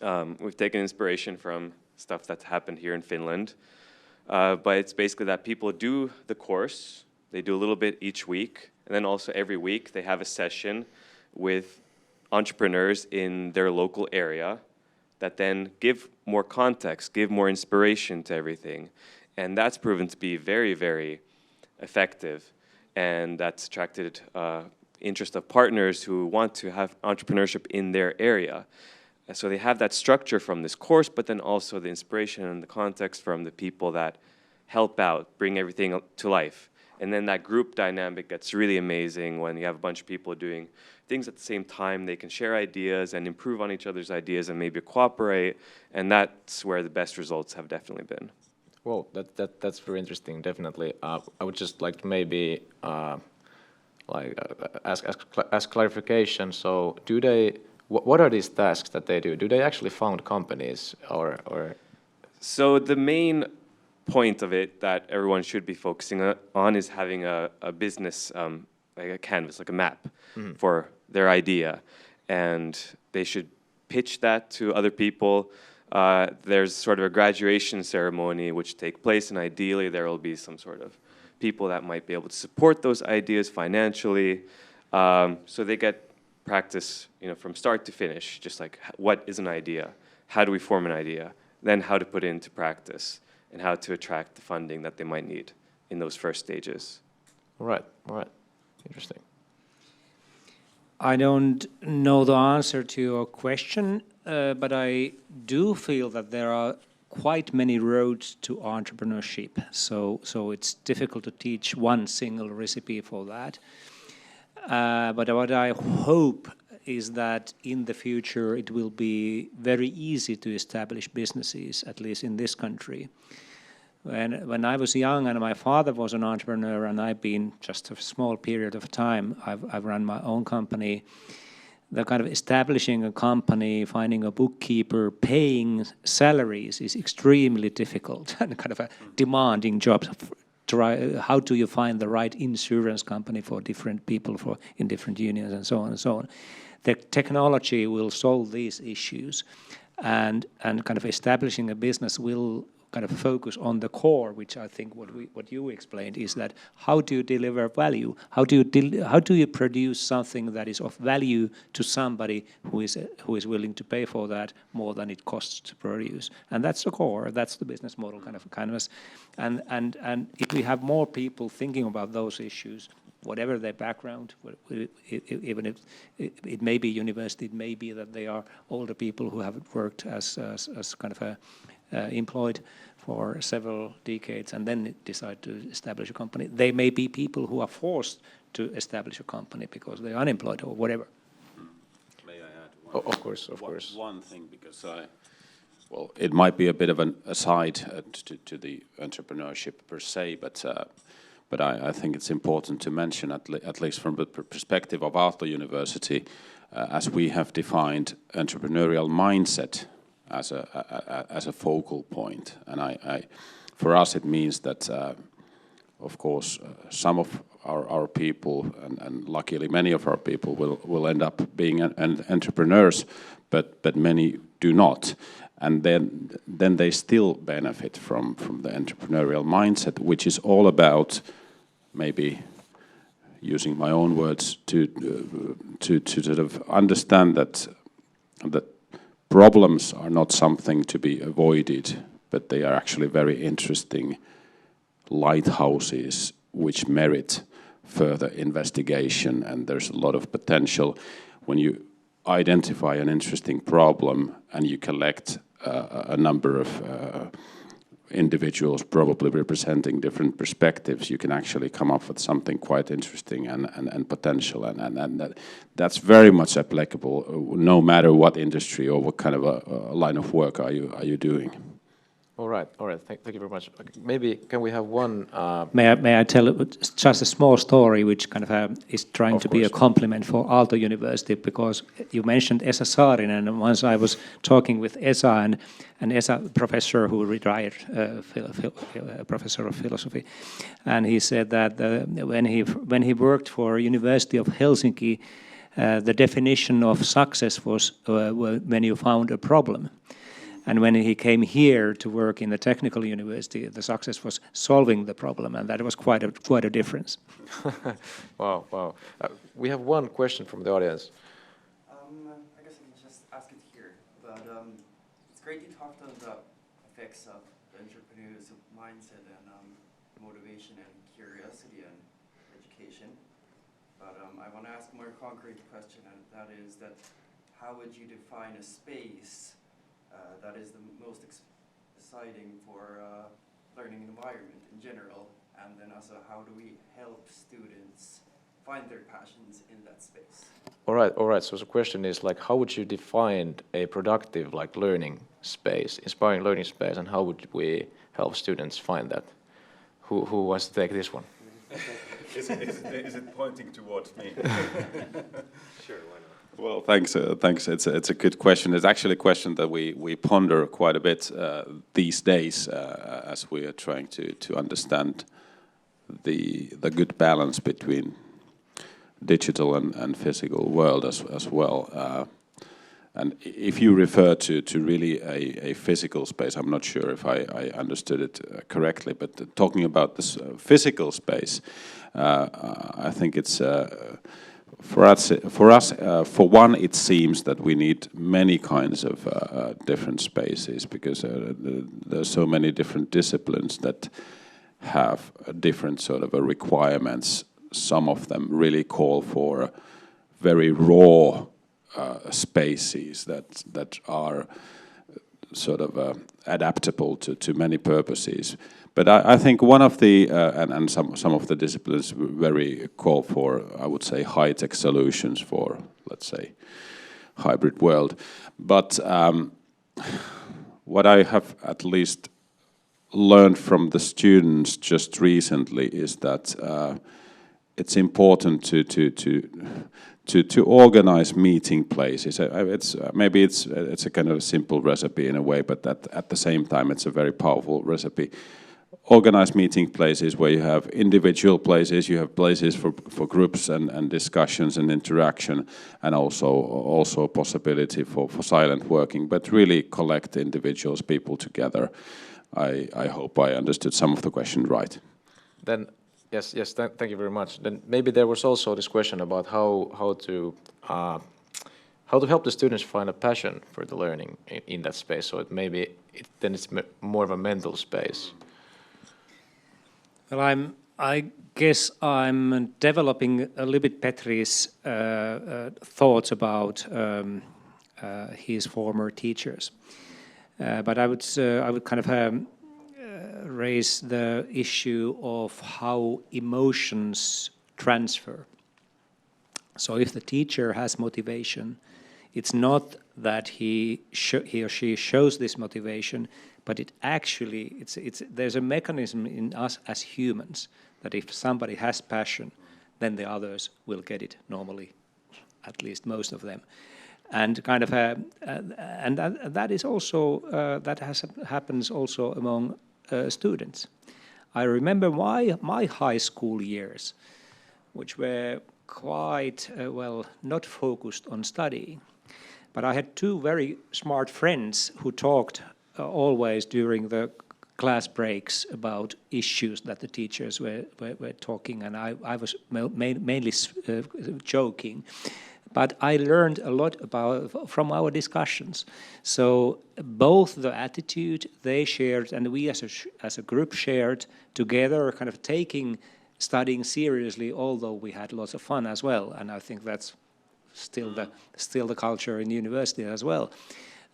we've taken inspiration from stuff that's happened here in Finland, but it's basically that people do the course, they do a little bit each week, and then also every week they have a session with entrepreneurs in their local area that then give more context, give more inspiration to everything. And that's proven to be very, very effective. And that's attracted interest of partners who want to have entrepreneurship in their area. And so they have that structure from this course, but then also the inspiration and the context from the people that help out, bring everything to life. And then that group dynamic gets really amazing when you have a bunch of people doing things at the same time. They can share ideas and improve on each other's ideas and maybe cooperate. And that's where the best results have definitely been. Well, that's very interesting, definitely. I would just like to maybe ask clarification. So, what are these tasks that they do? Do they actually found companies or? So the main point of it that everyone should be focusing on is having a business, like a canvas, like a map for their idea, and they should pitch that to other people. There's sort of a graduation ceremony which take place, and ideally there will be some sort of people that might be able to support those ideas financially, so they get practice, from start to finish, just like what is an idea, how do we form an idea, then how to put it into practice, and how to attract the funding that they might need in those first stages. All right, interesting. I don't know the answer to your question, but I do feel that there are quite many roads to entrepreneurship. So it's difficult to teach one single recipe for that. But what I hope is that in the future it will be very easy to establish businesses, at least in this country. When I was young and my father was an entrepreneur and I've been just a small period of time, I've run my own company. the kind of establishing a company, finding a bookkeeper, paying salaries is extremely difficult and kind of a demanding job. How do you find the right insurance company for different people in different unions and so on and so on? The technology will solve these issues, and kind of establishing a business will kind of focus on the core, which I think what you explained is that how do you deliver value? How do you produce something that is of value to somebody who is willing to pay for that more than it costs to produce? And that's the core. That's the business model kind of canvas. And if we have more people thinking about those issues, whatever their background, even if it may be university, it may be that they are older people who have worked as kind of a employed for several decades and then decide to establish a company. They may be people who are forced to establish a company because they're unemployed or whatever. May I add one? Of course. One thing, because well, it might be a bit of an aside to the entrepreneurship per se, but I think it's important to mention, at least from the perspective of Aalto University, as we have defined entrepreneurial mindset as a focal point, and for us it means that, of course, some of our people, and luckily many of our people will end up being entrepreneurs, but many do not, and then they still benefit from the entrepreneurial mindset, which is all about, maybe using my own words, to sort of understand that problems are not something to be avoided, but they are actually very interesting lighthouses which merit further investigation, and there's a lot of potential when you identify an interesting problem and you collect a number of individuals probably representing different perspectives. You can actually come up with something quite interesting and potential, and that's very much applicable no matter what industry or what kind of a line of work are you doing. All right. Thank you very much. Maybe can we have one? May I tell just a small story which kind of is trying to be a compliment for Aalto University, because you mentioned Esa Saarinen, and once I was talking with Esa, and Esa, professor who retired, professor of philosophy, and he said that when he worked for University of Helsinki, the definition of success was when you found a problem. And when he came here to work in the technical university, the success was solving the problem, and that was quite a difference. Wow. We have one question from the audience. I guess I can just ask it here, but it's great you talked on the effects of the entrepreneur's mindset and motivation and curiosity and education. But I want to ask a more concrete question, and that is that how would you define a space that is the most exciting for learning environment in general, and then also how do we help students find their passions in that space? All right. So the question is like, how would you define a productive learning space, inspiring learning space, and how would we help students find that? Who wants to take this one? Is it pointing towards me? Sure, why not? Well, thanks. It's a good question. It's actually a question that we ponder quite a bit these days as we are trying to understand the good balance between digital and physical world as well. And if you refer to really a physical space, I'm not sure if I understood it correctly, but talking about this physical space, I think it's for us, for one, it seems that we need many kinds of different spaces, because there are so many different disciplines that have different sort of requirements. Some of them really call for very raw spaces that are sort of adaptable to many purposes. But I think one of the and some of the disciplines very call for, I would say, high-tech solutions for, let's say, hybrid world. But what I have at least learned from the students just recently is that it's important to organize meeting places. Maybe it's a kind of a simple recipe in a way, but at the same time it's a very powerful recipe. Organize meeting places where you have individual places, you have places for groups and discussions and interaction, and also possibility for silent working, but really collect individuals, people together. I hope I understood some of the question right. Then, yes, thank you very much. Then maybe there was also this question about how to help the students find a passion for the learning in that space. So then it's more of a mental space. Well, I guess I'm developing a little bit Petri's thoughts about his former teachers, but I would kind of raise the issue of how emotions transfer. So if the teacher has motivation, it's not that he or she shows this motivation, but it actually, there's a mechanism in us as humans that if somebody has passion, then the others will get it normally, at least most of them. And kind of, and that is also, happens also among students. I remember my high school years, which were quite, not focused on studying. But I had two very smart friends who talked always during the class breaks about issues that the teachers were talking, and I was mainly joking. But I learned a lot from our discussions. So both the attitude they shared and we as a group shared together, kind of studying seriously, although we had lots of fun as well. And I think that's still the culture in university as well.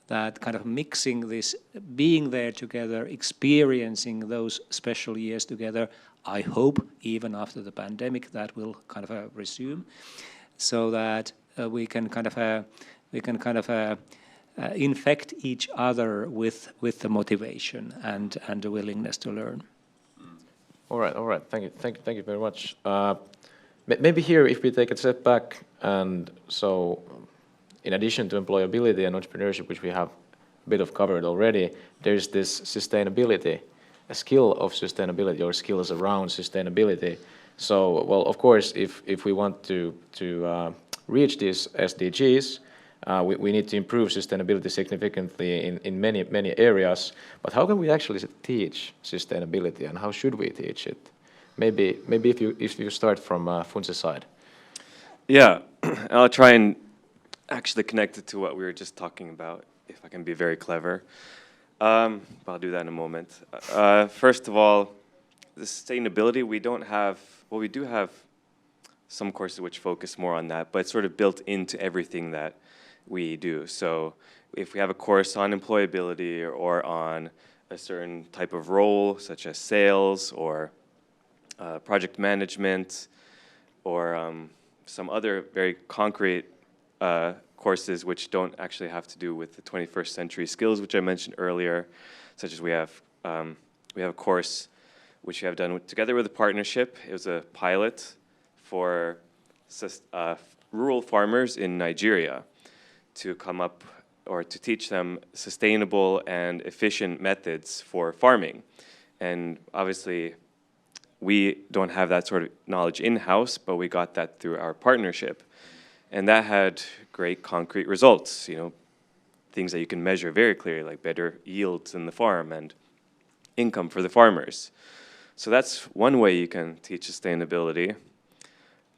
That kind of mixing this, being there together, experiencing those special years together. I hope even after the pandemic that will kind of resume, so that we can kind of infect each other with the motivation and the willingness to learn. All right. Thank you very much. Maybe here, if we take a step back, and so in addition to employability and entrepreneurship, which we have a bit of covered already, there's this sustainability, a skill of sustainability or skills around sustainability. So, well, of course, if we want to reach these SDGs, we need to improve sustainability significantly in many areas. But how can we actually teach sustainability, and how should we teach it? Maybe if you start from Funzi's side. Yeah, I'll try and actually connect it to what we were just talking about, if I can be very clever. But I'll do that in a moment. First of all, the sustainability, we do have some courses which focus more on that, but it's sort of built into everything that we do. So if we have a course on employability or on a certain type of role, such as sales or project management, or some other very concrete courses which don't actually have to do with the 21st century skills, which I mentioned earlier, such as we have a course which we have done together with a partnership. It was a pilot for rural farmers in Nigeria to come up or to teach them sustainable and efficient methods for farming. And obviously, we don't have that sort of knowledge in-house, but we got that through our partnership. And that had great concrete results, things that you can measure very clearly, like better yields in the farm and income for the farmers. So that's one way you can teach sustainability.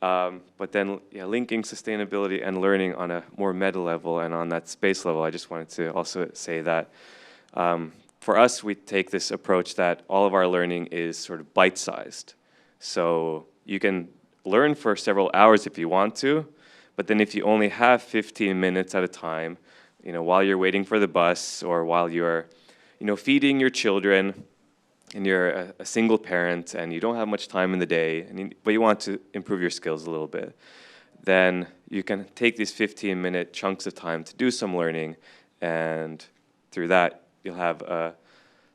But then, linking sustainability and learning on a more meta level and on that space level, I just wanted to also say that for us, we take this approach that all of our learning is sort of bite-sized. So you can learn for several hours if you want to, but then if you only have 15 minutes at a time, while you're waiting for the bus or while you're, feeding your children, and you're a single parent and you don't have much time in the day, but you want to improve your skills a little bit, then you can take these 15-minute chunks of time to do some learning, and through that, you'll have a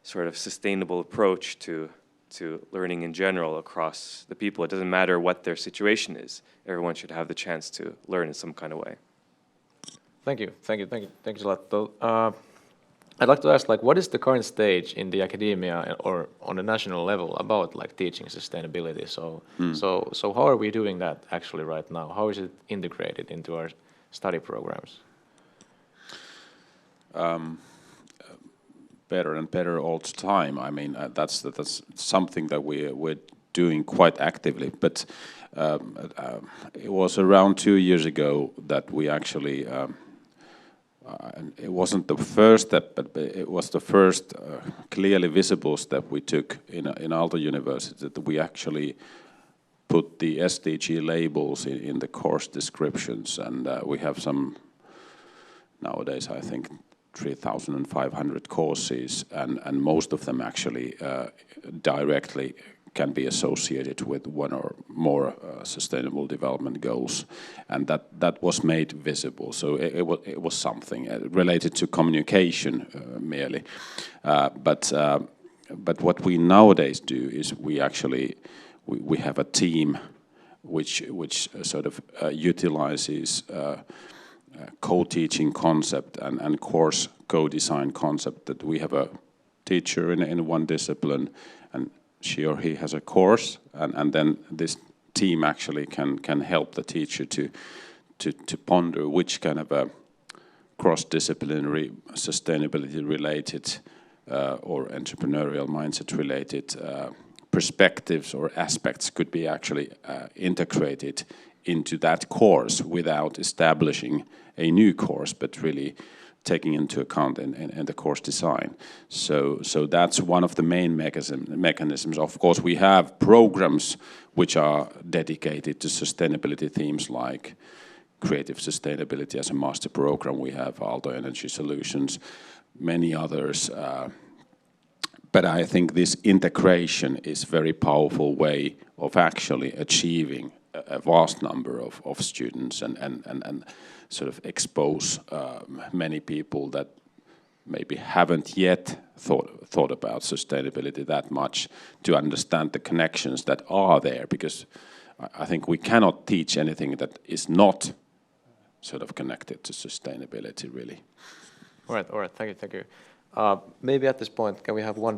sort of sustainable approach to to learning in general across the people. It doesn't matter what their situation is. Everyone should have the chance to learn in some kind of way. Thank you a lot. I'd like to ask, like, what is the current stage in the academia or on a national level about like teaching sustainability? So how are we doing that actually right now? How is it integrated into our study programs? Better and better all the time. I mean, that's something that we're doing quite actively. But it was around 2 years ago that we actually. It wasn't the first step, but it was the first clearly visible step we took in Aalto University, that we actually put the SDG labels in the course descriptions, and we have some, nowadays I think 3,500 courses, and most of them actually directly can be associated with one or more sustainable development goals, and that was made visible. So it was something related to communication merely, but what we nowadays do is we actually we have a team which sort of utilizes co-teaching concept and course co-design concept, that we have a teacher in one discipline and she or he has a course, and then this team actually can help the teacher to ponder which kind of a cross-disciplinary sustainability related or entrepreneurial mindset related perspectives or aspects could be actually integrated into that course without establishing a new course, but really taking into account in the course design. So that's one of the main mechanisms. Of course, we have programs which are dedicated to sustainability themes, like creative sustainability as a master program. We have Aalto Energy Solutions, many others. But I think this integration is a very powerful way of actually achieving a vast number of students and sort of expose many people that maybe haven't yet thought about sustainability that much to understand the connections that are there, because I think we cannot teach anything that is not sort of connected to sustainability, really. All right. Thank you. Maybe at this point, can we have one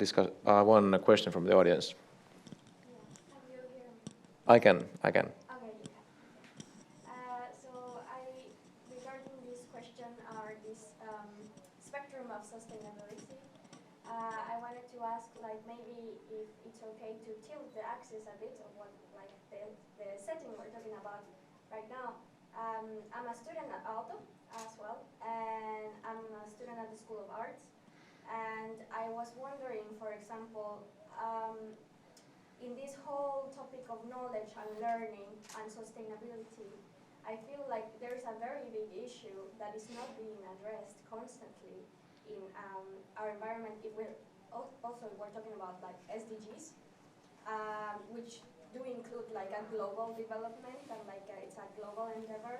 question from the audience? Yeah. Can you hear me? I can. Okay, you can. Regarding this question or this spectrum of sustainability, I wanted to ask, like, maybe if it's okay to tilt the axis a bit of what, like, the setting we're talking about right now. I'm a student at Aalto as well, and I'm a student at the School of Arts. And I was wondering, for example, in this whole topic of knowledge and learning and sustainability, I feel like there's a very big issue that is not being addressed constantly in our environment. If we're talking about like SDGs, which do include like a global development and like it's a global endeavor.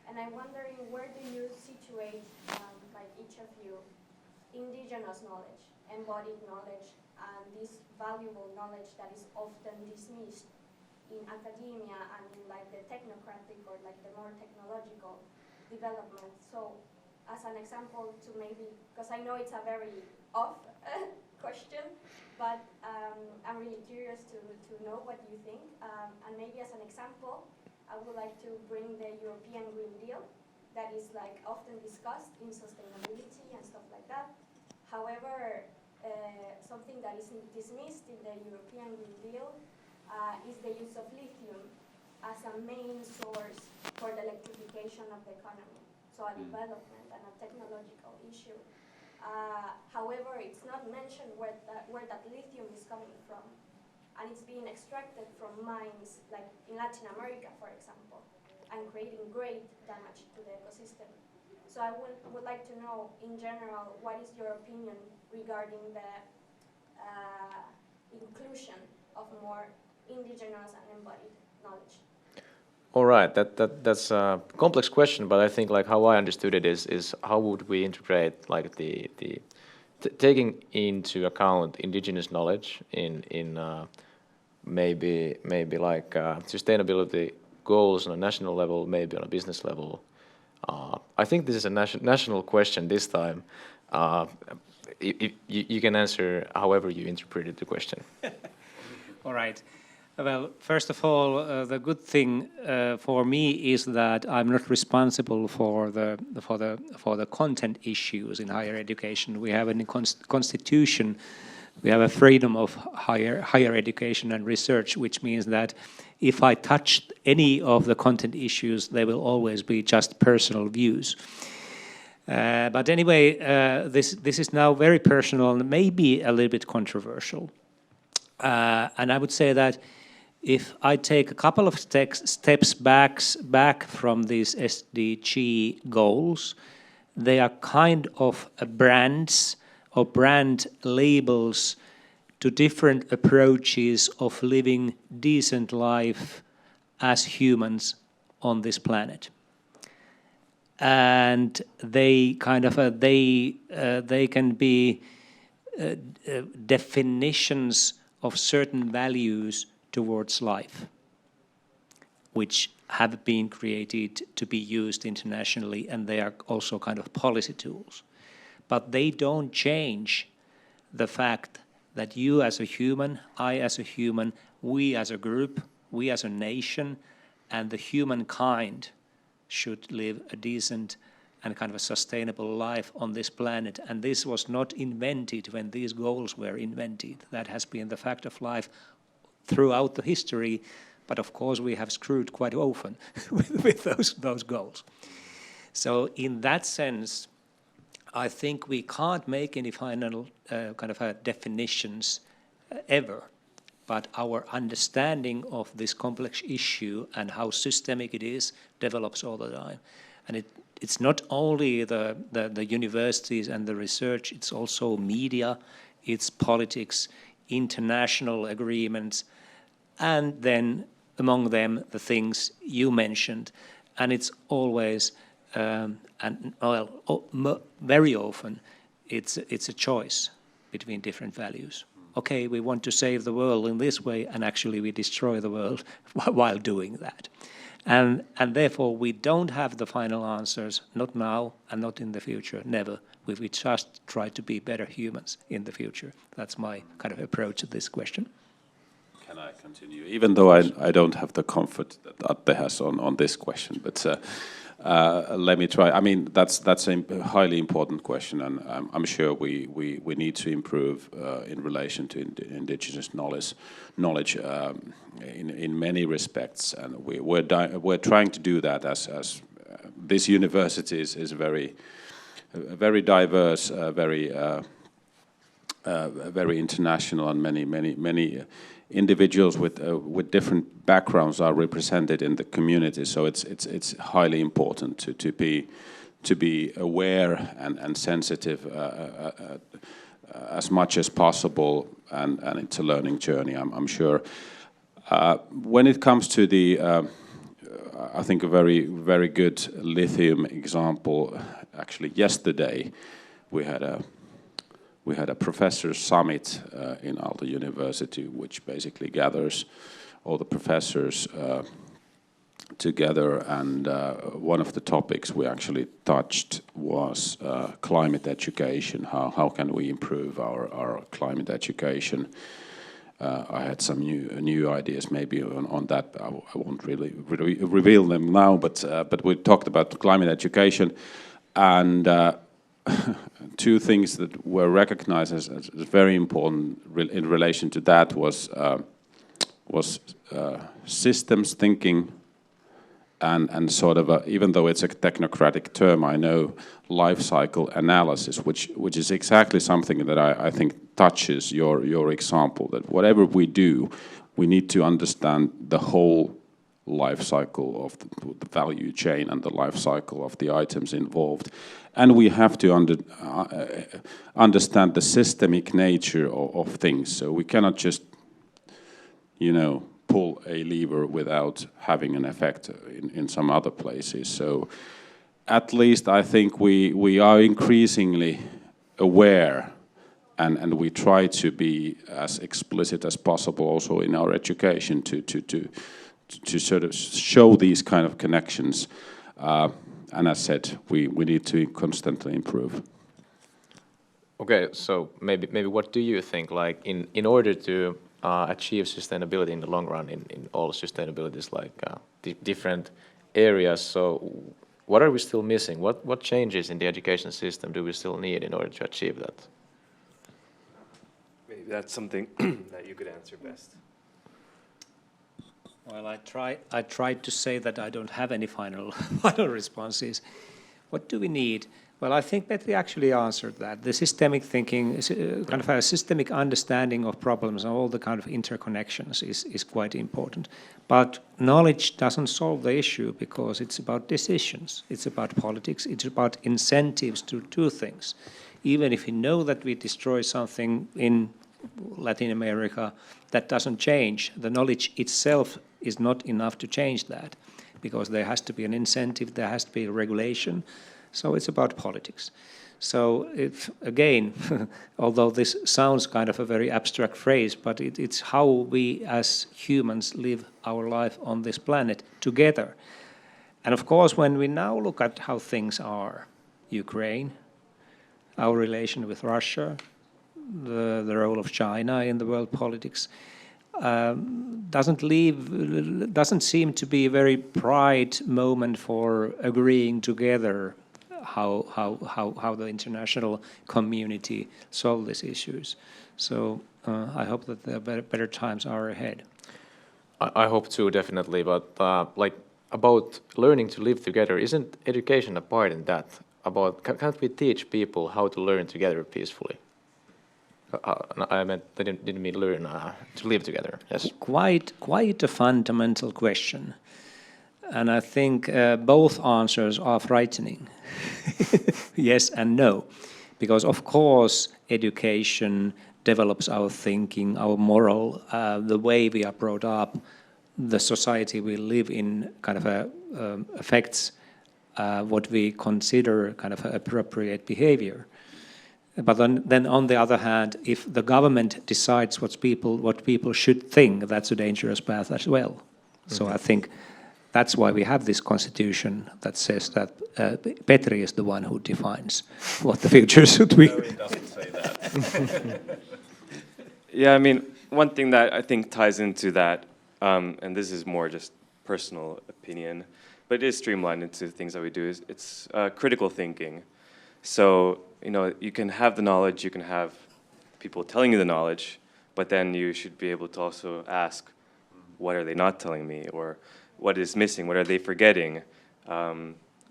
And I'm wondering, where do you situate, like each of you, indigenous knowledge, embodied knowledge, and this valuable knowledge that is often dismissed in academia and in like the technocratic or like the more technological development. So as an example to maybe, because I know it's a very off question, but I'm really curious to know what you think. And maybe as an example, I would like to bring the European Green Deal that is like often discussed in sustainability and stuff like that. However, something that is dismissed in the European Green Deal is the use of lithium as a main source for the electrification of the economy. So a development and a technological issue. However, it's not mentioned where that lithium is coming from. And it's being extracted from mines, like in Latin America, for example, and creating great damage to the ecosystem. So I would like to know, in general, what is your opinion regarding the inclusion of more indigenous and embodied knowledge? All right, that's a complex question, but I think like how I understood it is how would we integrate like the taking into account indigenous knowledge in maybe like sustainability goals on a national level, maybe on a business level. I think this is a national question this time. You can answer however you interpreted the question. All right. Well, first of all, the good thing for me is that I'm not responsible for the content issues in higher education. We have a constitution. We have a freedom of higher education and research, which means that if I touch any of the content issues, they will always be just personal views. But anyway, this is now very personal and maybe a little bit controversial. And I would say that if I take a couple of steps back from these SDG goals, they are kind of brands or brand labels to different approaches of living decent life as humans on this planet. And they kind of they can be definitions of certain values towards life, which have been created to be used internationally, and they are also kind of policy tools. But they don't change the fact that you as a human, I as a human, we as a group, we as a nation, and the humankind should live a decent and kind of a sustainable life on this planet. And this was not invented when these goals were invented. That has been the fact of life throughout the history, but of course we have screwed quite often with those goals. So in that sense, I think we can't make any final kind of definitions ever, but our understanding of this complex issue and how systemic it is develops all the time. And it's not only the universities and the research, it's also media, it's politics, international agreements, and then among them the things you mentioned. And it's always, very often, it's a choice between different values. Okay, we want to save the world in this way, and actually we destroy the world while doing that. And therefore we don't have the final answers, not now and not in the future, never. We just try to be better humans in the future. That's my kind of approach to this question. Can I continue? Even though I don't have the comfort that Atte has on this question, but let me try. I mean, that's a highly important question, and I'm sure we need to improve in relation to indigenous knowledge in many respects, and we're trying to do that as this university is very diverse, very international, and many individuals with different backgrounds are represented in the community. So it's highly important to be aware and sensitive as much as possible, and it's a learning journey, I'm sure. When it comes to the, I think a very good lithium example. Actually, yesterday we had a professors' summit in Aalto University, which basically gathers all the professors together. And one of the topics we actually touched was climate education. How can we improve our climate education? I had some new ideas maybe on that. I won't really reveal them now, but we talked about climate education, and two things that were recognized as very important in relation to that was systems thinking and sort of even though it's a technocratic term, I know life cycle analysis, which is exactly something that I think touches your example, that whatever we do, we need to understand the whole life cycle of the value chain and the life cycle of the items involved. And we have to understand the systemic nature of things. So we cannot just, pull a lever without having an effect in some other places. So at least I think we are increasingly aware and we try to be as explicit as possible also in our education to sort of show these kind of connections. And as said, we need to constantly improve. Okay, so maybe what do you think, like in order to achieve sustainability in the long run in all sustainabilities, like different areas, so what are we still missing? What changes in the education system do we still need in order to achieve that? Maybe that's something that you could answer best. Well, I tried to say that I don't have any final responses. What do we need? Well, I think Petri actually answered that. The systemic thinking, kind of a systemic understanding of problems and all the kind of interconnections is quite important. But knowledge doesn't solve the issue because it's about decisions. It's about politics. It's about incentives to do things. Even if you know that we destroy something in Latin America, that doesn't change. The knowledge itself is not enough to change that because there has to be an incentive, there has to be a regulation. So it's about politics. So if, again, although this sounds kind of a very abstract phrase, but it's how we as humans live our life on this planet together. And of course, when we now look at how things are, Ukraine, our relation with Russia, the role of China in the world politics, doesn't seem to be a very bright moment for agreeing together how the international community solve these issues. So I hope that the better times are ahead. I hope too, definitely. But like about learning to live together, isn't education a part in that? About can't we teach people how to learn together peacefully? I meant they didn't mean learn to live together. Yes. Quite a fundamental question, and I think both answers are frightening. Yes and no, because of course education develops our thinking, our moral, the way we are brought up, the society we live in, kind of affects what we consider kind of appropriate behavior. But then on the other hand, if the government decides what people should think, that's a dangerous path as well. Mm-hmm. So I think that's why we have this constitution that says that Petri is the one who defines what the future should be. No, he doesn't say that. Yeah, I mean, one thing that I think ties into that, and this is more just personal opinion, but it is streamlined into things that we do, is it's critical thinking. So, you know, you can have the knowledge, you can have people telling you the knowledge, but then you should be able to also ask, what are they not telling me? Or what is missing? What are they forgetting?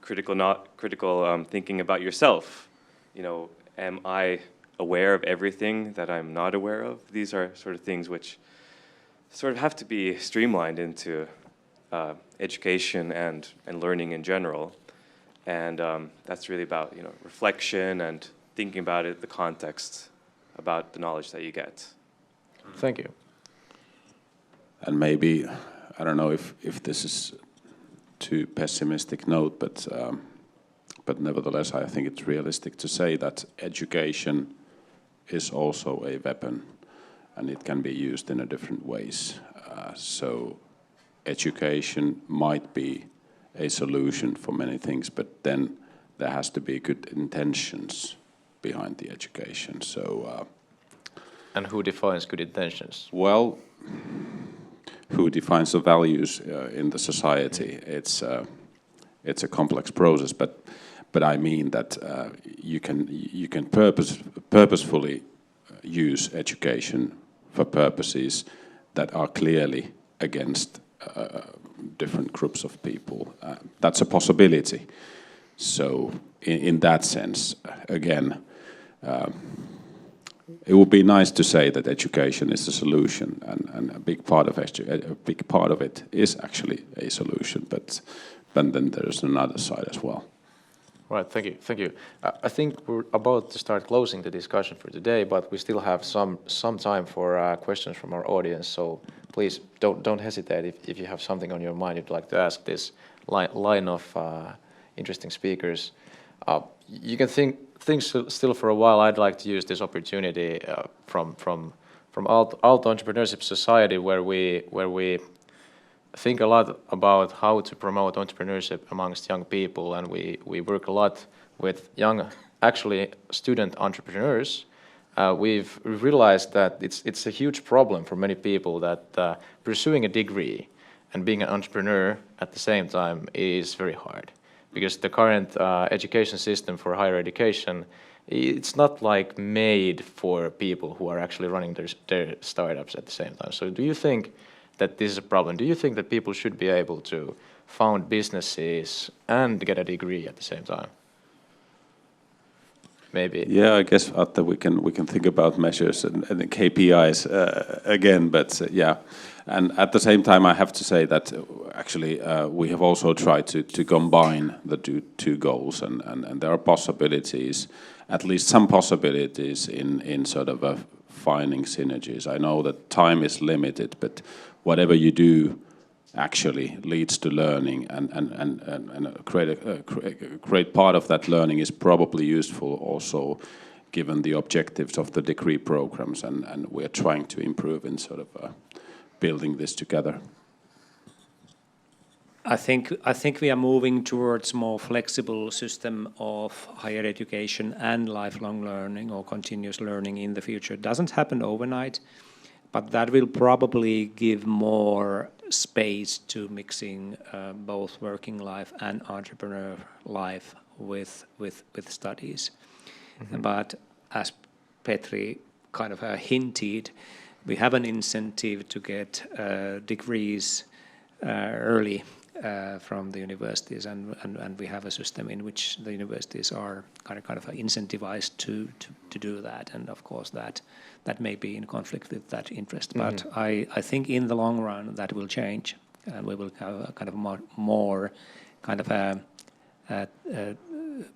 Critical thinking about yourself. You know, am I aware of everything that I'm not aware of? These are sort of things which sort of have to be streamlined into education and learning in general. And that's really about, you know, reflection and thinking about it, the context, about the knowledge that you get. Thank you. And maybe, I don't know if this is too pessimistic note, but nevertheless, I think it's realistic to say that education is also a weapon, and it can be used in a different ways. So education might be a solution for many things, but then there has to be good intentions behind the education. So. And who defines good intentions? Well, who defines the values in the society? It's a complex process, but I mean that you can purposefully use education for purposes that are clearly against different groups of people. That's a possibility. So in that sense, again, it would be nice to say that education is a solution, and a big part of it is actually a solution. But then there's another side as well. Right. Thank you. Thank you. I think we're about to start closing the discussion for today, but we still have some time for questions from our audience. So please don't hesitate if you have something on your mind you'd like to ask this line of interesting speakers. You can think still for a while I'd like to use this opportunity from Aalto Entrepreneurship Society, where we think a lot about how to promote entrepreneurship amongst young people, and we work a lot with young, actually student entrepreneurs. We've realized that it's a huge problem for many people that pursuing a degree and being an entrepreneur at the same time is very hard, because the current education system for higher education, it's not like made for people who are actually running their startups at the same time. So do you think that this is a problem? Do you think that people should be able to found businesses and get a degree at the same time? Maybe. Yeah, I guess Atte, we can think about measures and the KPIs again, but yeah. And at the same time, I have to say that actually we have also tried to combine the two goals, and there are possibilities, at least some possibilities in sort of finding synergies. I know that time is limited, but whatever you do actually leads to learning, and a great part of that learning is probably useful also given the objectives of the degree programs, and we're trying to improve in sort of building this together. I think we are moving towards more flexible system of higher education and lifelong learning or continuous learning in the future. It doesn't happen overnight, but that will probably give more space to mixing both working life and entrepreneur life with studies. Mm-hmm. But as Petri kind of hinted, we have an incentive to get degrees early from the universities, and we have a system in which the universities are kind of incentivized to do that, and of course that may be in conflict with that interest. Mm-hmm. But I think in the long run that will change, and we will have a kind of more kind of a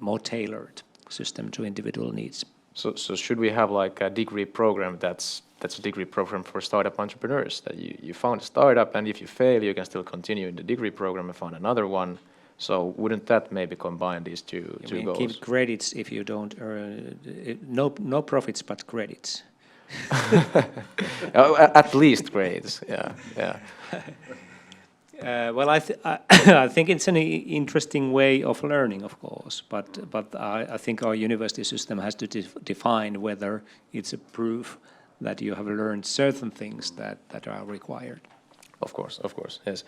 more tailored system to individual needs. So should we have like a degree program that's a degree program for startup entrepreneurs, that you found a startup, and if you fail you can still continue in the degree program and find another one? So wouldn't that maybe combine these two goals? Give credits if you don't earn, no profits but credits. At least grades, yeah. Well, I think it's an interesting way of learning, of course, but I think our university system has to define whether it's a proof that you have learned certain things that are required. Of course, yes.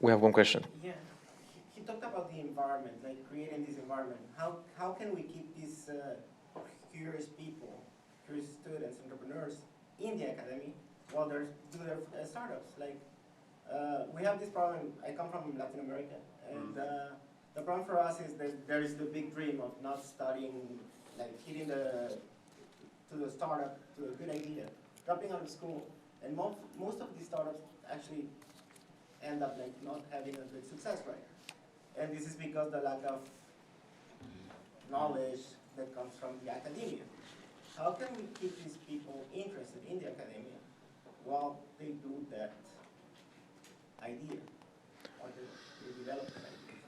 We have one question. Yeah, he talked about the environment, like creating this environment. How can we keep these curious people, curious students, entrepreneurs in the academy while they're doing their startups? Like, we have this problem. I come from Latin America, and the problem for us is that there is the big dream of not studying, like hitting to the startup, to a good idea, dropping out of school, and most of these startups actually end up like not having a good success rate. And this is because the lack of knowledge that comes from the academia. How can we keep these people interested in the academia while they do that idea or the development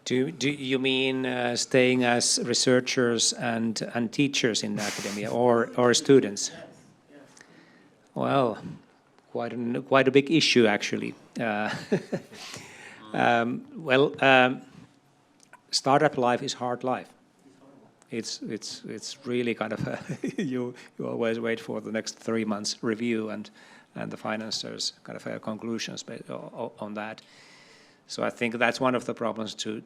idea? Do you mean staying as researchers and teachers in the academia, or students? Yes. Well, quite a big issue actually. Startup life is hard life. It's really kind of you always wait for the next 3 months review and the financiers kind of conclusions on that. So I think that's one of the problems to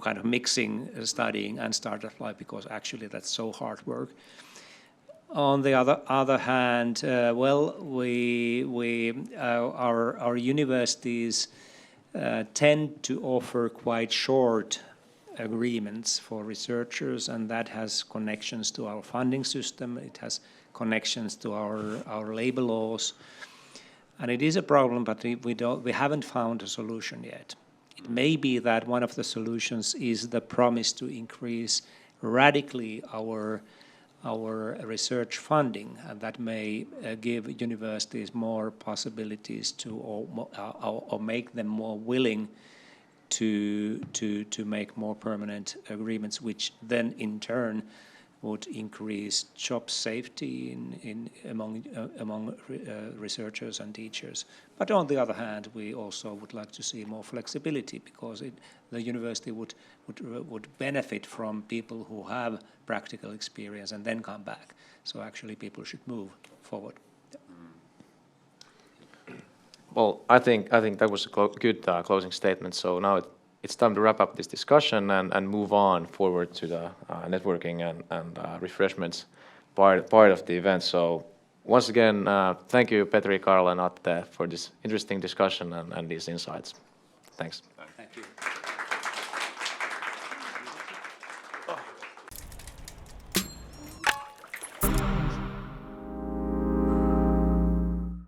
kind of mixing studying and startup life, because actually that's so hard work. On the other hand, our universities tend to offer quite short agreements for researchers, and that has connections to our funding system. It has connections to our labor laws, and it is a problem. But we haven't found a solution yet. It may be that one of the solutions is the promise to increase radically our research funding, and that may give universities more possibilities to or make them more willing to make more permanent agreements, which then in turn would increase job safety among researchers and teachers. But on the other hand, we also would like to see more flexibility, because the university would benefit from people who have practical experience and then come back. So actually people should move forward. Well, I think that was a good closing statement. So now it's time to wrap up this discussion and move on forward to the networking and refreshments part of the event. So once again, thank you, Petri, Karl, and Atte, for this interesting discussion and these insights. Thanks. Thank you.